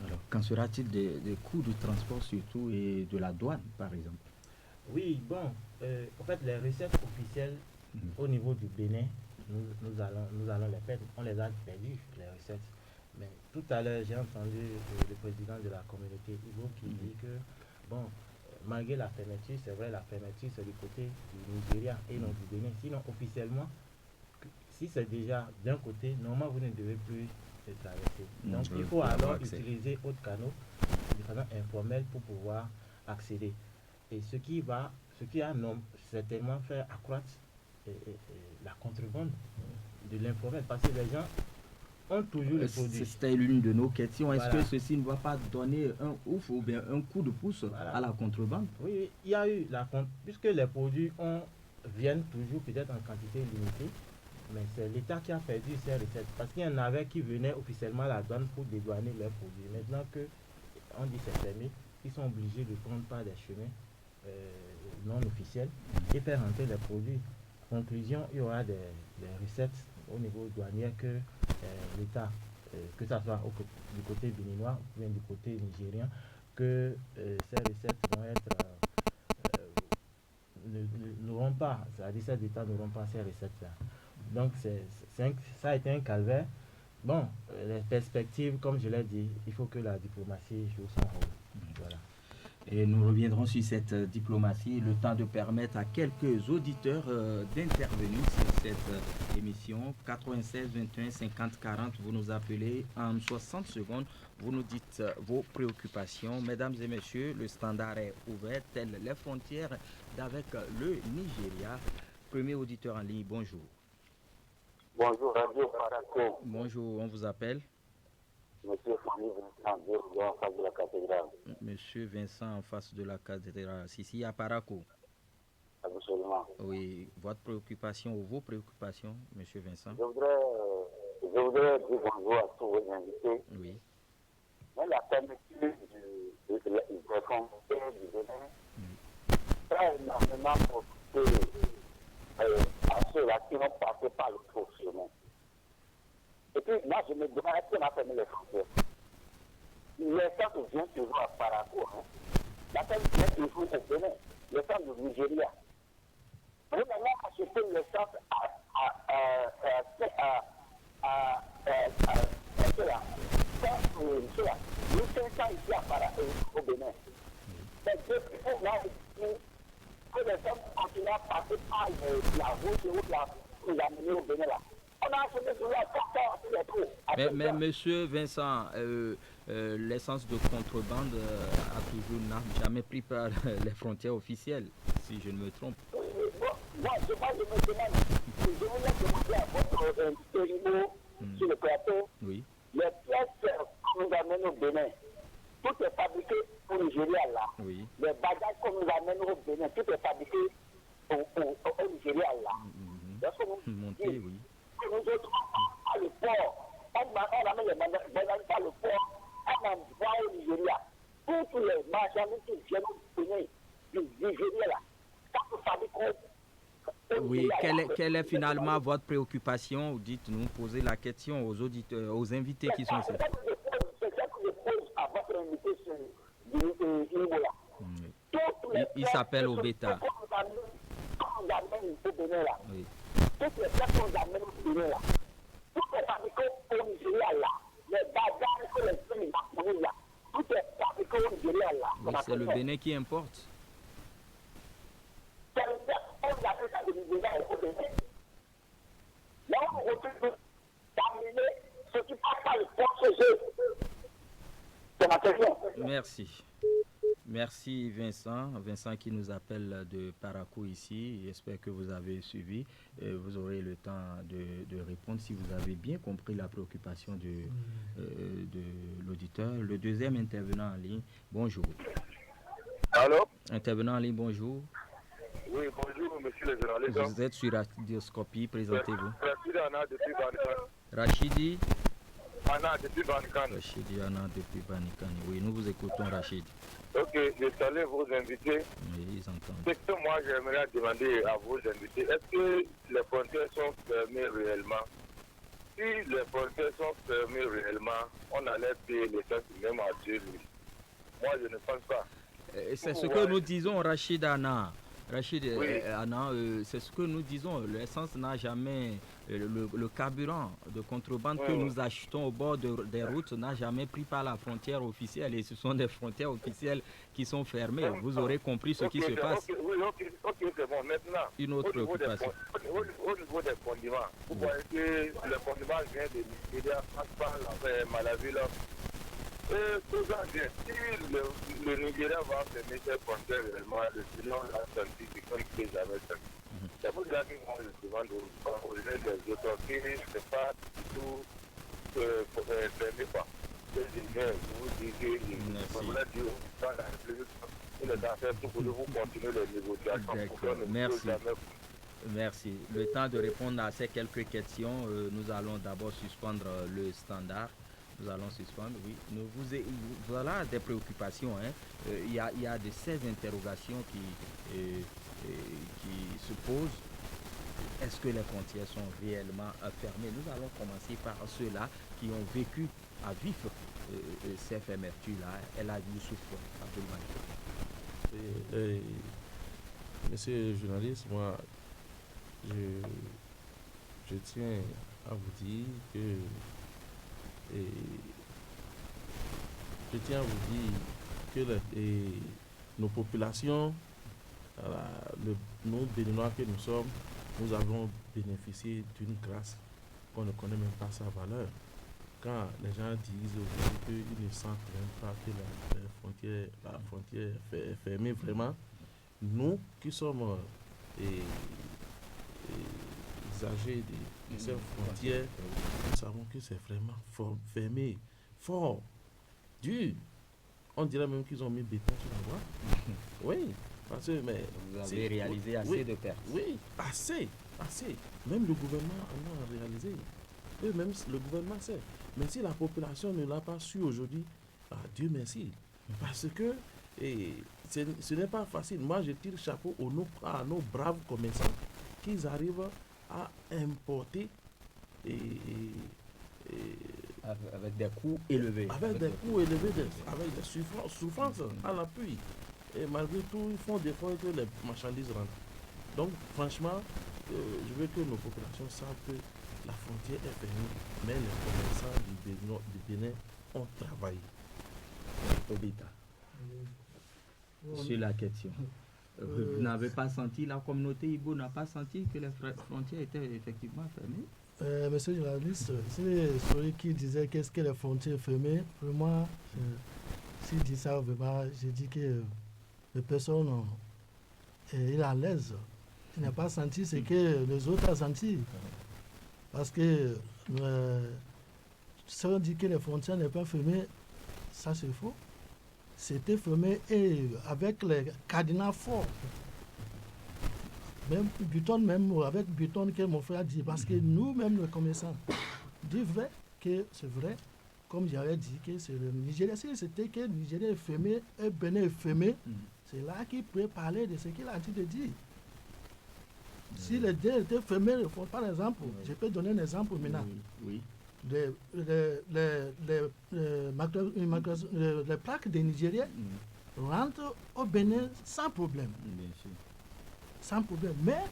Alors, qu'en sera-t-il des coûts de transport surtout et de la douane, par exemple? Oui, bon, en fait, les recettes officielles au niveau du Bénin, nous allons les perdre. On les a perdues, les recettes. Mais tout à l'heure, j'ai entendu le président de la communauté Ivo qui dit que, bon, malgré la fermeture, c'est vrai, la fermeture, c'est du côté du Nigeria et non du Bénin. Sinon, officiellement, si c'est déjà d'un côté, normalement, vous ne devez plus traverser. Donc, il faut alors utiliser d'autres canaux, de façon informelle, pour pouvoir accéder. Et ce qui a certainement fait accroître la contrebande de l'informel, parce que les gens ont toujours le produit. C'était l'une de nos questions. Est-ce que ceci ne va pas donner un ouf ou bien un coup de pouce à la contrebande? Oui, il y a eu puisque les produits viennent toujours peut-être en quantité limitée, mais c'est l'État qui a perdu ses recettes. Parce qu'il y en avait qui venaient officiellement à la douane pour dédouaner leurs produits. Maintenant qu'on dit c'est fermé, ils sont obligés de prendre par des chemins non officiels et faire rentrer les produits. Conclusion, il y aura des recettes au niveau douanier que l'État, que ce soit du côté béninois ou bien du côté nigérien, que ces recettes vont être n'auront pas, c'est-à-dire ces États n'auront pas ces recettes-là. Donc ça a été un calvaire. Bon, les perspectives, comme je l'ai dit, il faut que la diplomatie joue son rôle. Voilà. Et nous reviendrons sur cette diplomatie, le temps de permettre à quelques auditeurs d'intervenir sur cette émission. 96 21 50 40, vous nous appelez en 60 secondes, vous nous dites vos préoccupations. Mesdames et messieurs, le standard est ouvert, telles les frontières d'avec le Nigeria. Premier auditeur en ligne, bonjour. Bonjour, Radio Paraco. Bonjour, on vous appelle? Monsieur Vincent, en face de la cathédrale. Monsieur Vincent, en face de la cathédrale. Ici à Paraco. Absolument. Oui, votre préoccupation ou vos préoccupations, Monsieur Vincent? Je voudrais dire bonjour à tous vos invités. Oui. Mais la fermeture des frontières du Bénin a énormément profité à ceux-là qui n'ont passé par le chemin. Et puis, moi, je me demande est-ce qu'on a fermé les frontières. L'essence vient toujours à Paraco. La femme vient toujours au Bénin. L'essence du Nigeria. Vous maintenant acheter l'essence ici à Paraco, au Bénin. C'est deux fois là que les hommes continuent à passer par la route ou la mener au Bénin là. Mais monsieur Vincent, l'essence de contrebande n'a jamais pris par les frontières officielles, si je ne me trompe. Moi, je me demande, je voulais demander à votre sur le plateau, Oui. les pièces qu'on nous amène au Bénin, tout est fabriqué au Nigeria là. Oui. Les bagages qu'on nous amène au Bénin, tout est fabriqué au Nigeria là. Lorsque nous Monter, oui. nous autres, à le port, on amène les bagages par le port, on envoie au Nigeria. Toutes les marchandises qui viennent au Bénin, du Nigeria là, ça se fabrique au Oui, Nigeria, là. quelle est finalement votre préoccupation? Dites-nous, posez la question aux auditeurs, aux invités qui sont ici. C'est ça que je pose à votre invité sur Imola. Il s'appelle Obeta. Quand on amène au Bénin là, Oui. toutes les pièces qu'on amène au Bénin là, tout est fabriqué au Nigeria là. Les bagages que les filles marchandises là, tout est fabriqué au Nigeria là. Oui, c'est le Bénin qui importe. C'est le fait qu'on appelle ça de Nigeria au Bénin. Là, on retrouve d'amener ce qui passe par le port ce jeu. C'est ma question. Merci. Merci Vincent. Vincent qui nous appelle de Parakou ici. J'espère que vous avez suivi. Vous aurez le temps de répondre si vous avez bien compris la préoccupation de l'auditeur. Le deuxième intervenant en ligne, bonjour. Allô? Intervenant en ligne, bonjour. Oui, bonjour, monsieur le journaliste. Vous êtes sur Radioscopie, présentez-vous. Rachidi Anna depuis Banikan. Rachidi Anna depuis Banikan. Rachidi Anna depuis Banikan. Oui, nous vous écoutons, Rachid. Ok, je salue vos invités. Oui, ils entendent. Ce que moi j'aimerais demander à vos invités, est-ce que les frontières sont fermées réellement? Si les frontières sont fermées réellement, on allait payer les taxes même à Dieu, lui. Moi, je ne pense pas. C'est ce que nous disons, Rachid Anna. Rachid Oui. Anna, c'est ce que nous disons. L'essence n'a jamais, le carburant de contrebande que nous achetons au bord des routes n'a jamais pris par la frontière officielle. Et ce sont des frontières officielles qui sont fermées. Vous aurez compris ce qui se passe. Oui, ok, c'est bon. Maintenant, Une autre préoccupation. Au niveau des condiments, vous voyez que le condiment vient de Nigeria, passe par la Malawi là. Faisant bien, si le Nigeria va fermer ses frontières réellement, le silence l'a senti, c'est comme que jamais senti. C'est pour ça que moi je demande aux des autorités, c'est pas du tout fermé pas. Vous disiez, je voulais dire dans la République, il est en fait tout pour vous continuer les négociations. Pour que Merci. Merci. Le temps de répondre à ces quelques questions, nous allons d'abord suspendre le standard. Nous allons suspendre, oui. Voilà des préoccupations. Hein. Il y a de ces interrogations qui se posent. Est-ce que les frontières sont réellement fermées? Nous allons commencer par ceux-là qui ont vécu à vif ces fermetures-là. El Hadji Youssouf Abdelmalik. Monsieur le journaliste, moi, je tiens à vous dire que nos populations, nous Béninois que nous sommes, nous avons bénéficié d'une grâce qu'on ne connaît même pas sa valeur. Quand les gens disent aujourd'hui qu'ils ne sentent même pas que la frontière est fermée vraiment, nous qui sommes âgés de ces frontières, nous savons que c'est vraiment fermé, fort, dur. On dirait même qu'ils ont mis béton sur la voie. Oui, parce que vous avez réalisé assez de pertes. Oui, assez. Même le gouvernement en a réalisé. Et même le gouvernement sait. Mais si la population ne l'a pas su aujourd'hui, Dieu merci. Parce que ce n'est pas facile. Moi, je tire chapeau à nos braves commerçants qu'ils arrivent à importer avec des coûts élevés. Avec des souffrances à l'appui. Et malgré tout, ils font des fois que les marchandises rentrent. Donc, franchement, je veux que nos populations savent que la frontière est fermée, mais les commerçants du Bénin ont travaillé. Obita. Sur la question. Vous n'avez pas senti, la communauté Igbo n'a pas senti que les frontières étaient effectivement fermées? Monsieur le journaliste, c'est celui qui disait qu'est-ce que les frontières fermées. Pour moi, s'il dit ça, vraiment, j'ai dit que les personnes, il est à l'aise. Il n'a pas senti ce que les autres ont senti. Parce que si on dit que les frontières n'est pas fermées, ça c'est faux. C'était fermé et avec les cadenas forts. Même avec Buton que mon frère dit, parce que nous-mêmes, les commerçants, disent vrai que c'est vrai, comme j'avais dit, que c'est le Nigeria. Si c'était que le Nigeria est fermé, et Bénin est fermé, c'est là qu'il peut parler de ce qu'il a dit de dire. Si les deux étaient fermés, par exemple, je peux donner un exemple maintenant. Oui. Les plaques des Nigériens rentrent au Bénin sans problème. Bien sûr. Sans problème. Mais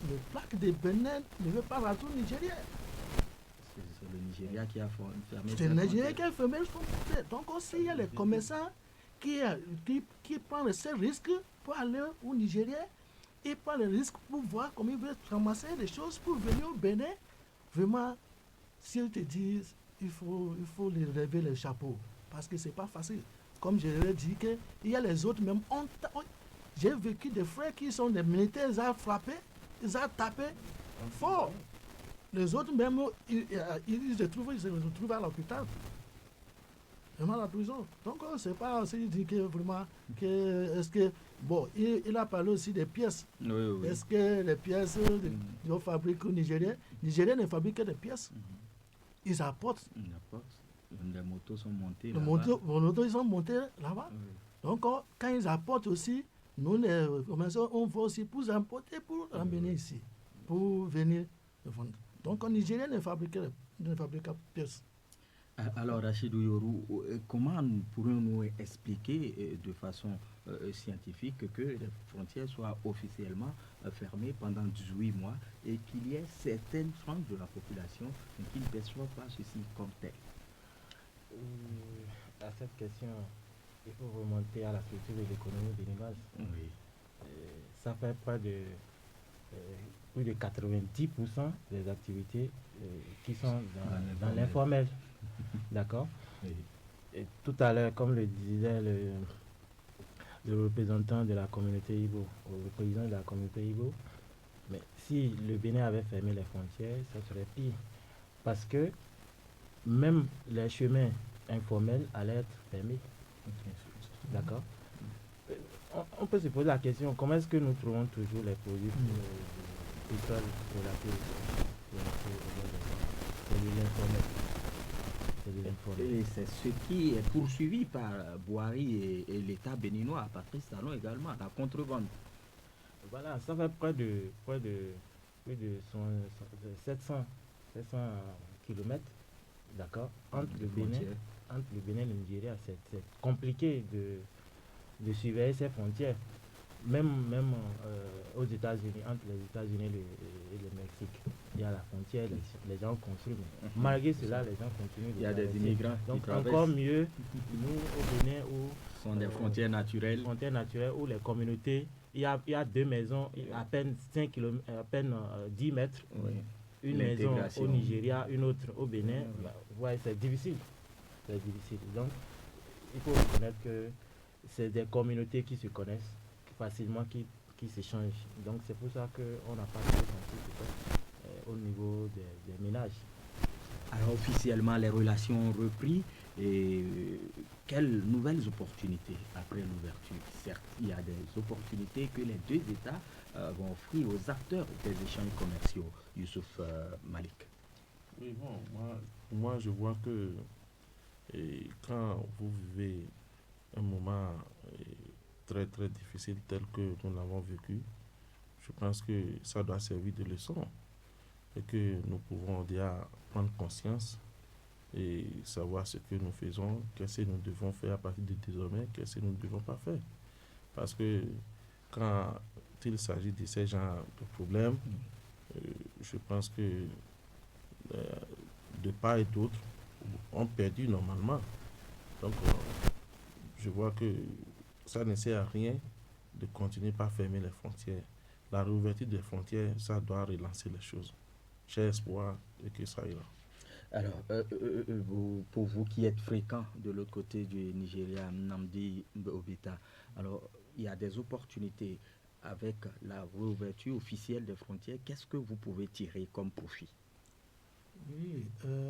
les plaques des Bénin ne veulent pas rentrer au Nigeria. C'est le Nigeria qui a fermé. C'est le Nigeria qui a fermé son frontière. Donc aussi, il y a les commerçants qui prennent ces risques pour aller au Nigeria et prennent le risque pour voir comment ils veulent ramasser des choses pour venir au Bénin. Vraiment, s'ils te disent, il faut les lever les chapeaux. Parce que ce n'est pas facile. Comme je l'ai dit, il y a les autres même. J'ai vécu des frères qui sont des militaires, ils ont frappé, ils ont tapé fort. Les autres même, ils se trouvent à l'hôpital. Vraiment à la prison. Donc, c'est pas aussi dit que vraiment, est-ce que, bon, il a parlé aussi des pièces. Oui. Est-ce que les pièces qu'on fabrique au Nigeria, Nigeria ne fabrique que des pièces. Ils apportent. Les motos sont montées Les là-bas. motos, ils sont montés là-bas. Oui. Donc, quand ils apportent aussi, nous, les commerçants, on va aussi pour importer, pour ramener ici, pour venir vendre. Donc, en Nigeria, ne fabrique pas pièces. Alors, Rachidou Yorou, comment pourrions-nous expliquer de façon scientifique que les frontières soient officiellement fermées pendant 18 mois et qu'il y ait certaines franges de la population qui ne perçoivent pas ceci comme tel? À cette question, il faut remonter à la structure de l'économie béninoise. Oui. Ça fait plus de 90% des activités qui sont dans l'informel. D'accord. Oui. Et tout à l'heure, comme le disait le représentant de la communauté Igbo, le président de la communauté Igbo, mais si le Bénin avait fermé les frontières, ça serait pire. Parce que même les chemins informels allaient être fermés. D'accord. On peut se poser la question, comment est-ce que nous trouvons toujours les produits pétrole pour la paix? C'est de l'informel. Et c'est ce qui est poursuivi par Boari et l'État béninois, Patrice Talon également, la contrebande. Voilà, ça fait plus de 700 km, d'accord, entre le Bénin et le Nigeria. C'est compliqué de surveiller ces frontières. Même aux États-Unis, entre les États-Unis et le Mexique, il y a la frontière, les gens construisent. Malgré cela, les gens continuent de Il y a des immigrants. Donc encore mieux, nous au Bénin où ce sont des frontières naturelles. Frontières naturelles où les communautés, il y a deux maisons, à peine 5 km, à peine 10 mètres. Oui. Une maison au Nigeria, une autre au Bénin. Ouais, c'est difficile. C'est difficile. Donc, il faut reconnaître que c'est des communautés qui se connaissent facilement, qui s'échangent. Donc c'est pour ça qu'on n'a pas de senti au niveau des ménages. Alors officiellement, les relations ont repris. Et quelles nouvelles opportunités après l'ouverture? Certes, il y a des opportunités que les deux États vont offrir aux acteurs des échanges commerciaux. Youssouf Malik. Oui, bon, moi je vois que quand vous vivez un moment très très difficile tel que nous l'avons vécu, je pense que ça doit servir de leçon et que nous pouvons déjà prendre conscience et savoir ce que nous faisons, qu'est-ce que nous devons faire à partir de désormais, qu'est-ce que nous ne devons pas faire. Parce que quand il s'agit de ces genres de problèmes, je pense que de part et d'autre ont perdu normalement. Donc je vois que ça ne sert à rien de continuer par fermer les frontières. La réouverture des frontières, ça doit relancer les choses. J'ai espoir que ça ira. Alors, pour vous qui êtes fréquent de l'autre côté du Nigeria, Nnamdi Obita, alors il y a des opportunités avec la réouverture officielle des frontières. Qu'est-ce que vous pouvez tirer comme profit? Oui,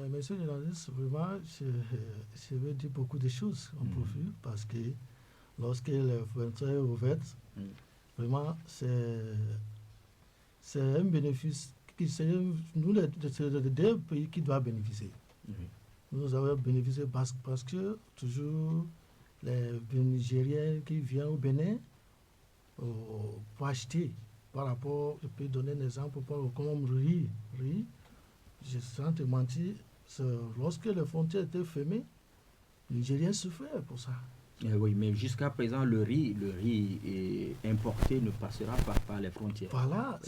monsieur le journaliste, vraiment, je veux dire beaucoup de choses en profil parce que lorsque les frontières sont ouvertes, vraiment, c'est un bénéfice. C'est nous, les deux pays qui doivent bénéficier. Nous avons bénéficié parce que toujours les Nigériens qui viennent au Bénin pour acheter par rapport, je peux donner un exemple comme riz. Je sans te mentir, lorsque les frontières étaient fermées, les Nigériens souffraient pour ça. Oui, mais jusqu'à présent, le riz importé ne passera pas par les frontières. Voilà,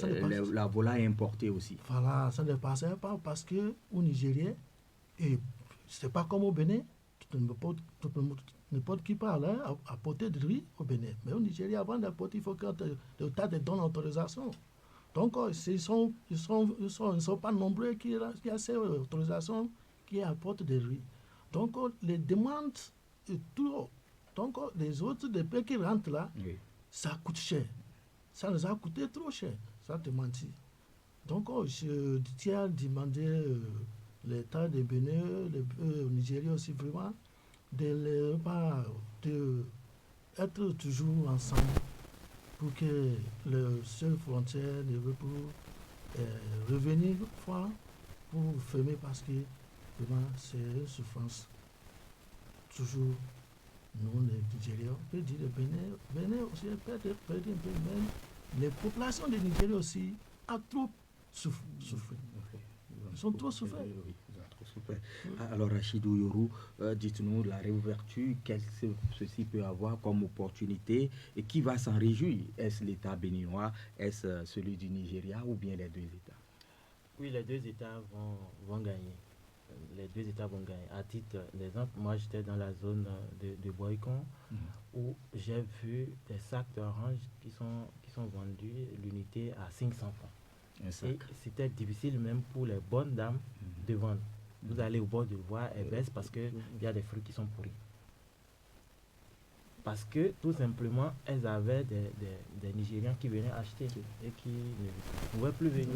la volaille importée aussi. Voilà, ça ne passera pas parce que au Nigeria, et c'est pas comme au Bénin, n'importe qui parle apporter du riz au Bénin. Mais au Nigeria, avant d'apporter, il faut que l'État te donne l'autorisation. Donc, ils ne sont pas nombreux qui ont ces autorisations qui apportent des riz. Donc, les demandes et tout. Donc, les autres des pays qui rentrent là, ça coûte cher. Ça nous a coûté trop cher, ça te mentit. Donc, je tiens à demander l'État de Bénin, au Nigeria aussi, vraiment, de être toujours ensemble pour que les seules frontières ne veulent pas revenir fort pour fermer parce que vraiment c'est une souffrance. Toujours, nous les Nigériens, on peut dire le Bénin aussi, peut-être un peu même. Les populations de Nigeria aussi ont trop souffert. Ils sont trop souffert. Alors Rachidou Yorou, dites-nous la réouverture, qu'est-ce que ceci peut avoir comme opportunité et qui va s'en réjouir? Est-ce l'État béninois, est-ce celui du Nigeria ou bien les deux États? Oui, les deux États vont gagner. Les deux États vont gagner. À titre d'exemple, moi j'étais dans la zone de Boycon où j'ai vu des sacs d'oranges qui sont vendus l'unité à 500 francs. Et c'était difficile même pour les bonnes dames de vendre. Vous allez au bord de voie, elles baissent parce qu'il y a des fruits qui sont pourris. Parce que tout simplement, elles avaient des Nigérians qui venaient acheter et qui ne pouvaient plus venir.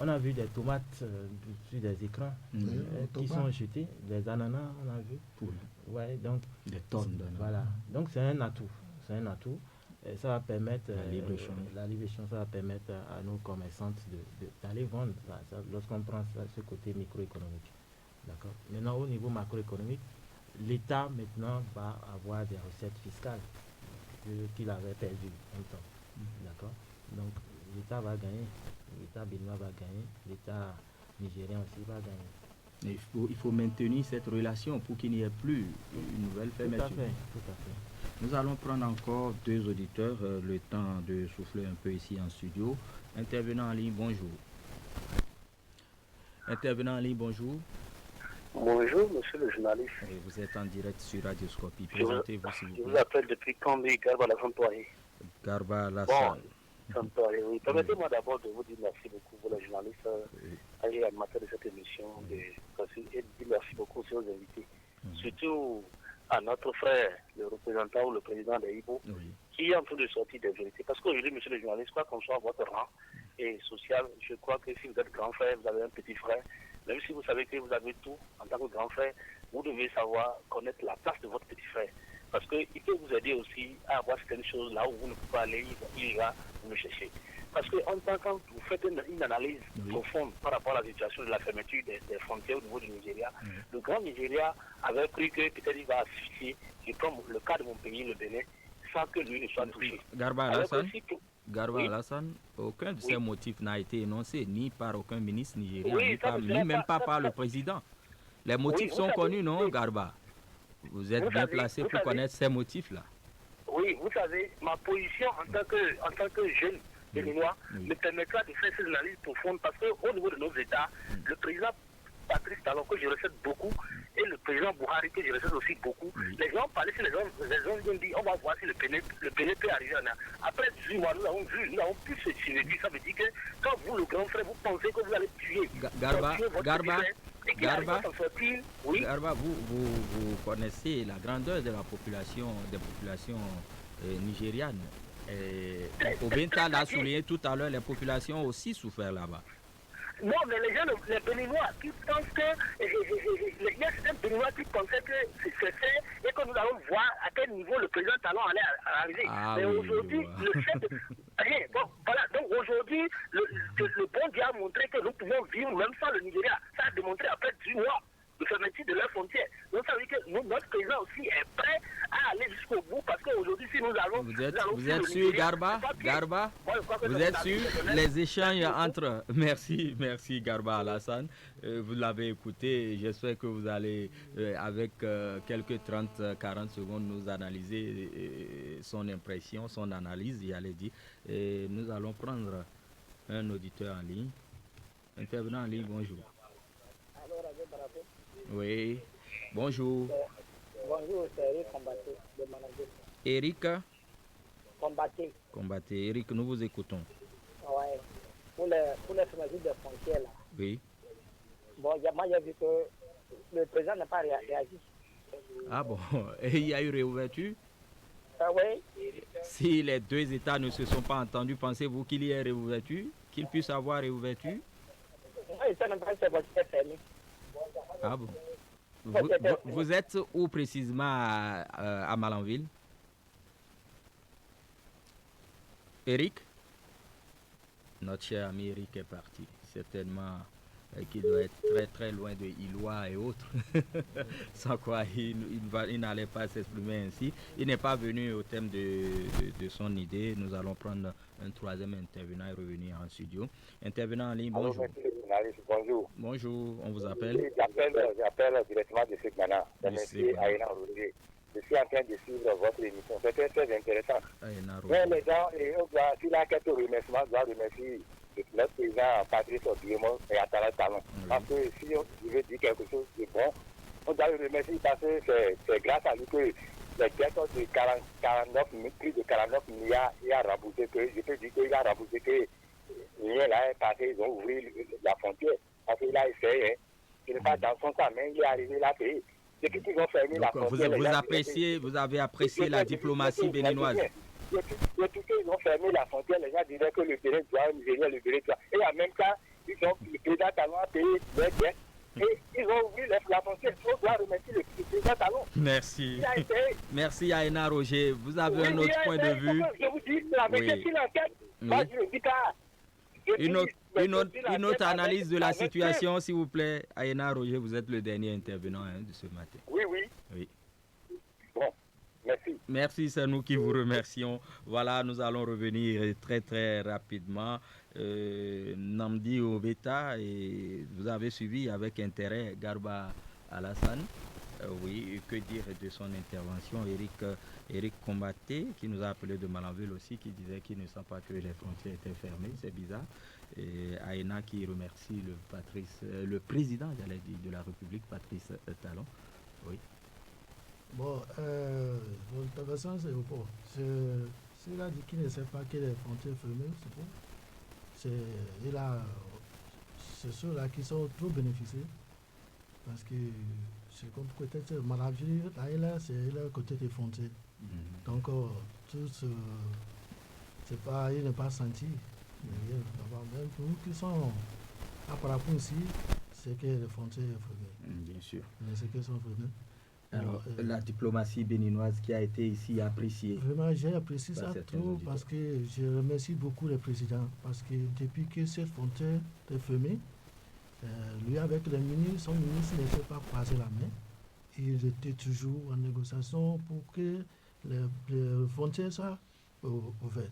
On a vu des tomates sur des écrans qui sont jetées, des ananas, on a vu. Ouais, donc, des tonnes d'ananas. Voilà. Donc c'est un atout. C'est un atout. Et ça va permettre la libre-échange, ça va permettre à nos commerçantes d'aller vendre lorsqu'on prend ce côté microéconomique. D'accord. Maintenant, au niveau macroéconomique, l'État maintenant va avoir des recettes fiscales qu'il avait perdues un temps. D'accord. Donc l'État va gagner, l'État béninois va gagner, l'État nigérien aussi va gagner. Il faut maintenir cette relation pour qu'il n'y ait plus une nouvelle fermeture. Tout à fait. Nous allons prendre encore deux auditeurs, le temps de souffler un peu ici en studio. Intervenant en ligne, bonjour. Intervenant en ligne, bonjour. Bonjour, monsieur le journaliste. Et vous êtes en direct sur Radioscopie. Présentez-vous, s'il vous plaît. Je vous appelle depuis Cambi, Garba Lassantoye. Garba Lassantoye. Oui. Permettez-moi d'abord de vous dire merci beaucoup pour les journalistes et animateurs de cette émission et de dire merci beaucoup aux invités. Surtout à notre frère, le représentant ou le président de Ibo, qui est en train de sortir des vérités. Parce qu'aujourd'hui, monsieur le journaliste, quoi qu'on soit votre rang et social, je crois que si vous êtes grand frère, vous avez un petit frère. Même si vous savez que vous avez tout en tant que grand frère, vous devez savoir connaître la place de votre petit frère. Parce qu'il peut vous aider aussi à avoir certaines choses là où vous ne pouvez pas aller, il ira vous le chercher. Parce que quand vous faites une analyse profonde par rapport à la situation de la fermeture des frontières au niveau du Nigeria, le grand Nigeria avait cru que peut-être il va asphyxier, comme le cas de mon pays, le Bénin, sans que lui ne soit touché. Garba Alassane, aucun de ces motifs n'a été énoncé ni par aucun ministre nigérien, ni même pas par le président. Les motifs sont connus, non, Garba? Vous êtes bien placé pour connaître ces motifs-là. Oui, vous savez, ma position en tant que jeune béninois me permettra de faire cette analyse profonde parce qu'au niveau de nos États, le président Patrice Talon, que je respecte beaucoup, et le président Buhari, que je respecte aussi beaucoup, les gens parlaient sur les gens ont dit on va voir si le Bénin peut arriver. Après 18 mois, nous avons pu se suivre. Ça veut dire que quand vous, le grand frère, vous pensez que vous allez tuer Garba, vous connaissez la grandeur de la population, des populations nigérianes. Obinta l'a souligné tout à l'heure, les populations ont aussi souffert là-bas. Non, mais les gens, les Béninois qui pensent que. Il y a certains Béninois qui pensaient que c'est fait et que nous allons voir à quel niveau le président Talon allait arriver. Mais aujourd'hui, le fait de. Rien. Bon, voilà. Donc aujourd'hui, le bon Dieu a montré que nous pouvons vivre même sans le Nigeria. Ça a démontré après 10 mois de fermeture de leurs frontières. Donc ça veut dire que notre président aussi est prêt à aller jusqu'au bout parce qu'aujourd'hui, si nous allons. Vous êtes sûr, Garba? Vous êtes sûr? Les échanges entre. Merci Garba Alassane. Vous l'avez écouté. J'espère que vous allez, avec quelques 30-40 secondes, nous analyser son impression, son analyse, j'allais dire. Et nous allons prendre un auditeur en ligne. Intervenant en ligne, bonjour. Oui, bonjour. Bonjour, c'est Eric Combatté de Manager. Eric Combatté. Eric, nous vous écoutons. Ouais. Pour les fermetures des frontières, là. Oui. Bon, moi, j'ai vu que le président n'a pas réagi. Ah bon, et il y a eu réouverture? Oui. Si les deux États ne se sont pas entendus, pensez-vous qu'il y ait réouverture? Qu'il puisse avoir réouverture? Oui, ça n'a pas été fermé. Ah bon. Vous êtes où précisément à Malanville? Eric? Notre cher ami Eric est parti. Certainement qu'il doit être très très loin de Ilois et autres. Sans quoi il n'allait pas s'exprimer ainsi. Il n'est pas venu au thème de son idée. Nous allons prendre un troisième intervenant et revenir en studio. Intervenant en ligne, bonjour. Bonjour. Bonjour, on vous appelle? J'appelle directement de Segmana. Je suis en train de suivre votre émission. C'est très intéressant. Mais les gens, s'il a quelques remerciements, je dois remercier notre président Patrice Obiemo et Attala Talon. Parce que si je veux dire quelque chose de bon, on doit le remercier parce que c'est grâce à lui que les dettes de plus de 49 milliards, il a remboursé que, je peux dire qu'il a remboursé que rien là est passé, ils ont ouvert la frontière. Parce qu'il a essayé, hein. Ce n'est pas dans son temps, mais il est arrivé là, pays. Depuis qu'ils ont fermé la frontière. Vous avez apprécié la diplomatie béninoise. Depuis qu'ils ont fermé la frontière, les gens disaient que le Bénin doit, le Nigeria, le Bénin doit. Et en même temps, le président Talon a payé leurs dettes. Et ils ont ouvert la frontière. On doit remercier le président Talon. Merci. Merci Aïna Roger. Vous avez un autre point de vue. Je vous dis, la vérité, s'il enquête, moi je ne dis pas. Une autre analyse de la situation, s'il vous plaît. Aïna Roger, vous êtes le dernier intervenant de ce matin. Oui. Bon, merci. Merci, c'est nous qui vous remercions. Voilà, nous allons revenir très très rapidement. Namdi Obeta, et vous avez suivi avec intérêt Garba Alassane. Oui, que dire de son intervention? Eric Combatté, qui nous a appelé de Malanville aussi, qui disait qu'il ne sent pas que les frontières étaient fermées, c'est bizarre. Et Aïna qui remercie le président de la République, Patrice Talon. Oui. Bon, l'intervention, c'est bon. S'il a dit qu'il ne sait pas que les frontières fermées, c'est bon. C'est ceux-là qui sont trop bénéficiés. Parce que c'est comme peut-être Malanville, c'est le côté des frontières. Donc, tous, c'est pas, il n'est pas senti. Même pour nous qui sont à Parapou ici, c'est que les frontières sont fermées. Bien sûr. Mais c'est qu'elles sont fermées. Alors, la diplomatie béninoise qui a été ici appréciée. Vraiment, j'ai apprécié ça trop parce que je remercie beaucoup le président. Parce que depuis que cette frontière est fermée, lui avec les ministres, son ministre ne s'est pas croisé la main. Il était toujours en négociation pour que les frontières soient ouvertes.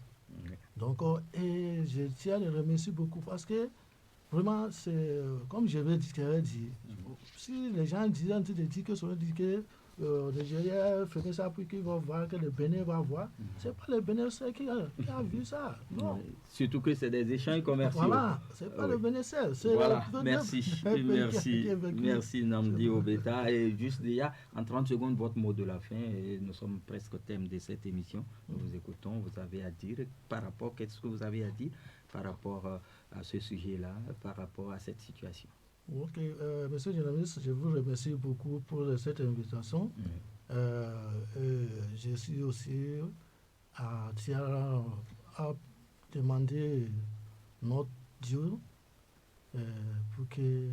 Donc, et je tiens à le remercier beaucoup parce que vraiment, c'est comme je l'ai dit, si les gens disaient que cela dit que le Nigeria fait ça pour qu'ils vont voir, que le Bénin va voir, c'est pas le Bénin qui a vu ça. Non. Surtout que c'est des échanges commerciaux. Voilà, c'est pas le Bénin seul. Voilà, merci Namdi Obeta. Et juste déjà, en 30 secondes, votre mot de la fin. Et nous sommes presque au thème de cette émission. Nous vous écoutons, vous avez à dire par rapport, qu'est-ce que vous avez à dire par rapport à ce sujet-là, par rapport à cette situation? Ok, monsieur le journaliste, je vous remercie beaucoup pour cette invitation. Je suis aussi à demander notre Dieu pour que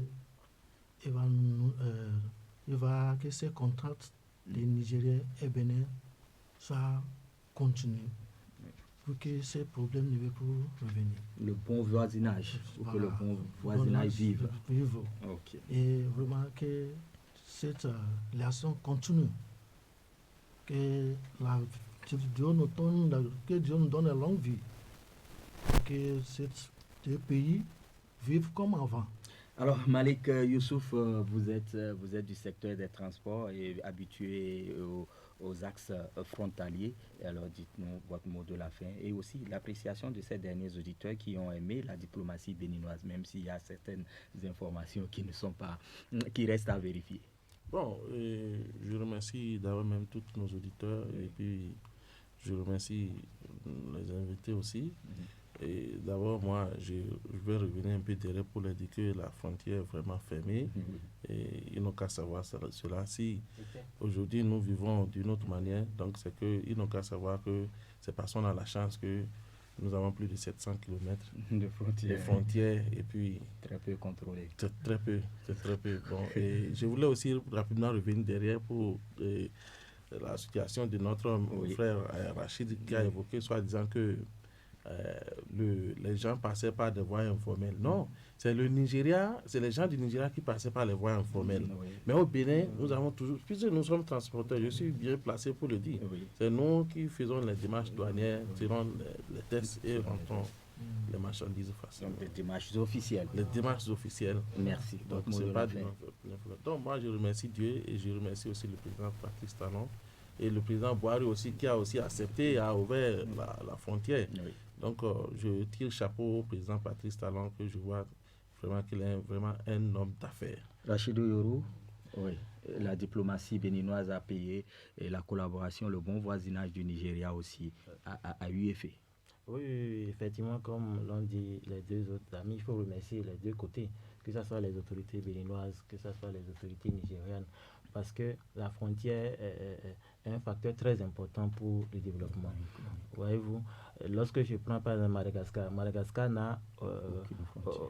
que ces contacts des Nigériens et Bénin soient continués pour que ces problèmes ne viennent plus revenir. Le bon voisinage, pour voilà, que le bon voisinage vive. Okay. Et vraiment que cette relation continue, que Dieu nous donne une longue vie, que ces deux pays vivent comme avant. Alors Malik Youssouf, vous êtes du secteur des transports et habitué aux axes frontaliers. Alors dites-nous votre mot de la fin et aussi l'appréciation de ces derniers auditeurs qui ont aimé la diplomatie béninoise, même s'il y a certaines informations qui restent à vérifier. Bon, je remercie d'abord même tous nos auditeurs et puis je remercie les invités aussi. Et d'abord, moi, je vais revenir un peu derrière pour leur dire que la frontière est vraiment fermée. Et ils n'ont qu'à savoir cela. Si aujourd'hui nous vivons d'une autre manière, donc c'est qu'ils n'ont qu'à savoir que c'est parce qu'on a la chance que nous avons plus de 700 km de frontières et puis très peu contrôlées. C'est très peu. Bon, et je voulais aussi rapidement revenir derrière pour la situation de notre frère Rachid qui a évoqué, soit disant que les gens passaient par des voies informelles. Non, c'est le Nigeria, c'est les gens du Nigeria qui passaient par les voies informelles. Mais au Bénin, nous avons toujours, puisque nous sommes transporteurs, je suis bien placé pour le dire. C'est nous qui faisons les démarches douanières, tirons les tests et rentrons les marchandises facilement. Donc, les démarches officielles. Les démarches officielles. Merci. Donc, c'est pas donc, moi, je remercie Dieu et je remercie aussi le président Patrice Talon et le président Boari aussi, qui a aussi accepté et a ouvert la frontière. Donc, je tire le chapeau au président Patrice Talon, que je vois vraiment qu'il est vraiment un homme d'affaires. Rachidou Yorou, oui, la diplomatie béninoise a payé et la collaboration, le bon voisinage du Nigeria aussi a eu effet. Oui, effectivement, comme l'ont dit les deux autres amis, il faut remercier les deux côtés, que ce soit les autorités béninoises, que ce soit les autorités nigérianes, parce que la frontière est un facteur très important pour le développement. Voyez-vous, lorsque je prends par exemple Madagascar n'a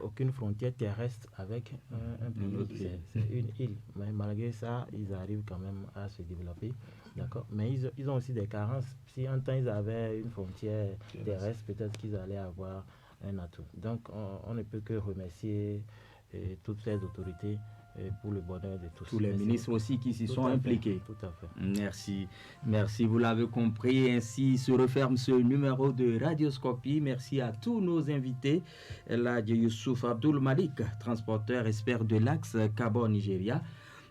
aucune frontière terrestre avec un pays, c'est une île. Mais malgré ça, ils arrivent quand même à se développer. D'accord. Mais ils ont aussi des carences. Si un temps ils avaient une frontière terrestre, peut-être qu'ils allaient avoir un atout. Donc on ne peut que remercier toutes ces autorités pour le bonheur de tous. Tous les ministres aussi qui s'y sont impliqués. Tout à fait. Merci, vous l'avez compris. Ainsi se referme ce numéro de Radioscopie. Merci à tous nos invités. Là, Youssouf Abdul Malik, transporteur expert de l'axe Gabon-Nigeria.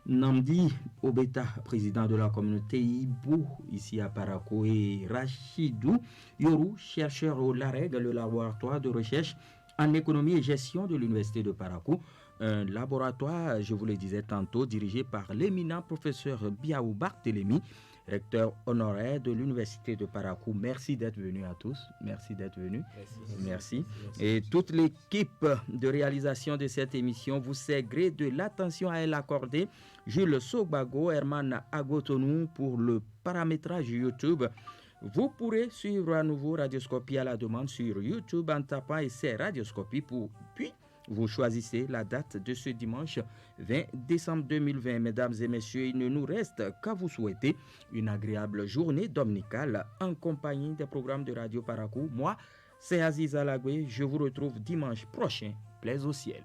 Namdi Obeta, président de la communauté Ibo, ici à Parakou, et Rachidou Yorou, chercheur au LAREG, le laboratoire de recherche en économie et gestion de l'université de Parakou. Un laboratoire, je vous le disais tantôt, dirigé par l'éminent professeur Biaou Barthélémy, recteur honoraire de l'université de Parakou. Merci d'être venus à tous. Merci d'être venus. Merci. Et toute l'équipe de réalisation de cette émission vous sait gré de l'attention à elle accordée. Jules Sogbago, Herman Agotonou pour le paramétrage YouTube. Vous pourrez suivre à nouveau Radioscopie à la demande sur YouTube en tapant essai Radioscopie puis vous choisissez la date de ce dimanche 20 décembre 2020. Mesdames et messieurs, il ne nous reste qu'à vous souhaiter une agréable journée dominicale en compagnie des programmes de Radio Parakou. Moi, c'est Aziz Alagwe. Je vous retrouve dimanche prochain. Plaise au ciel.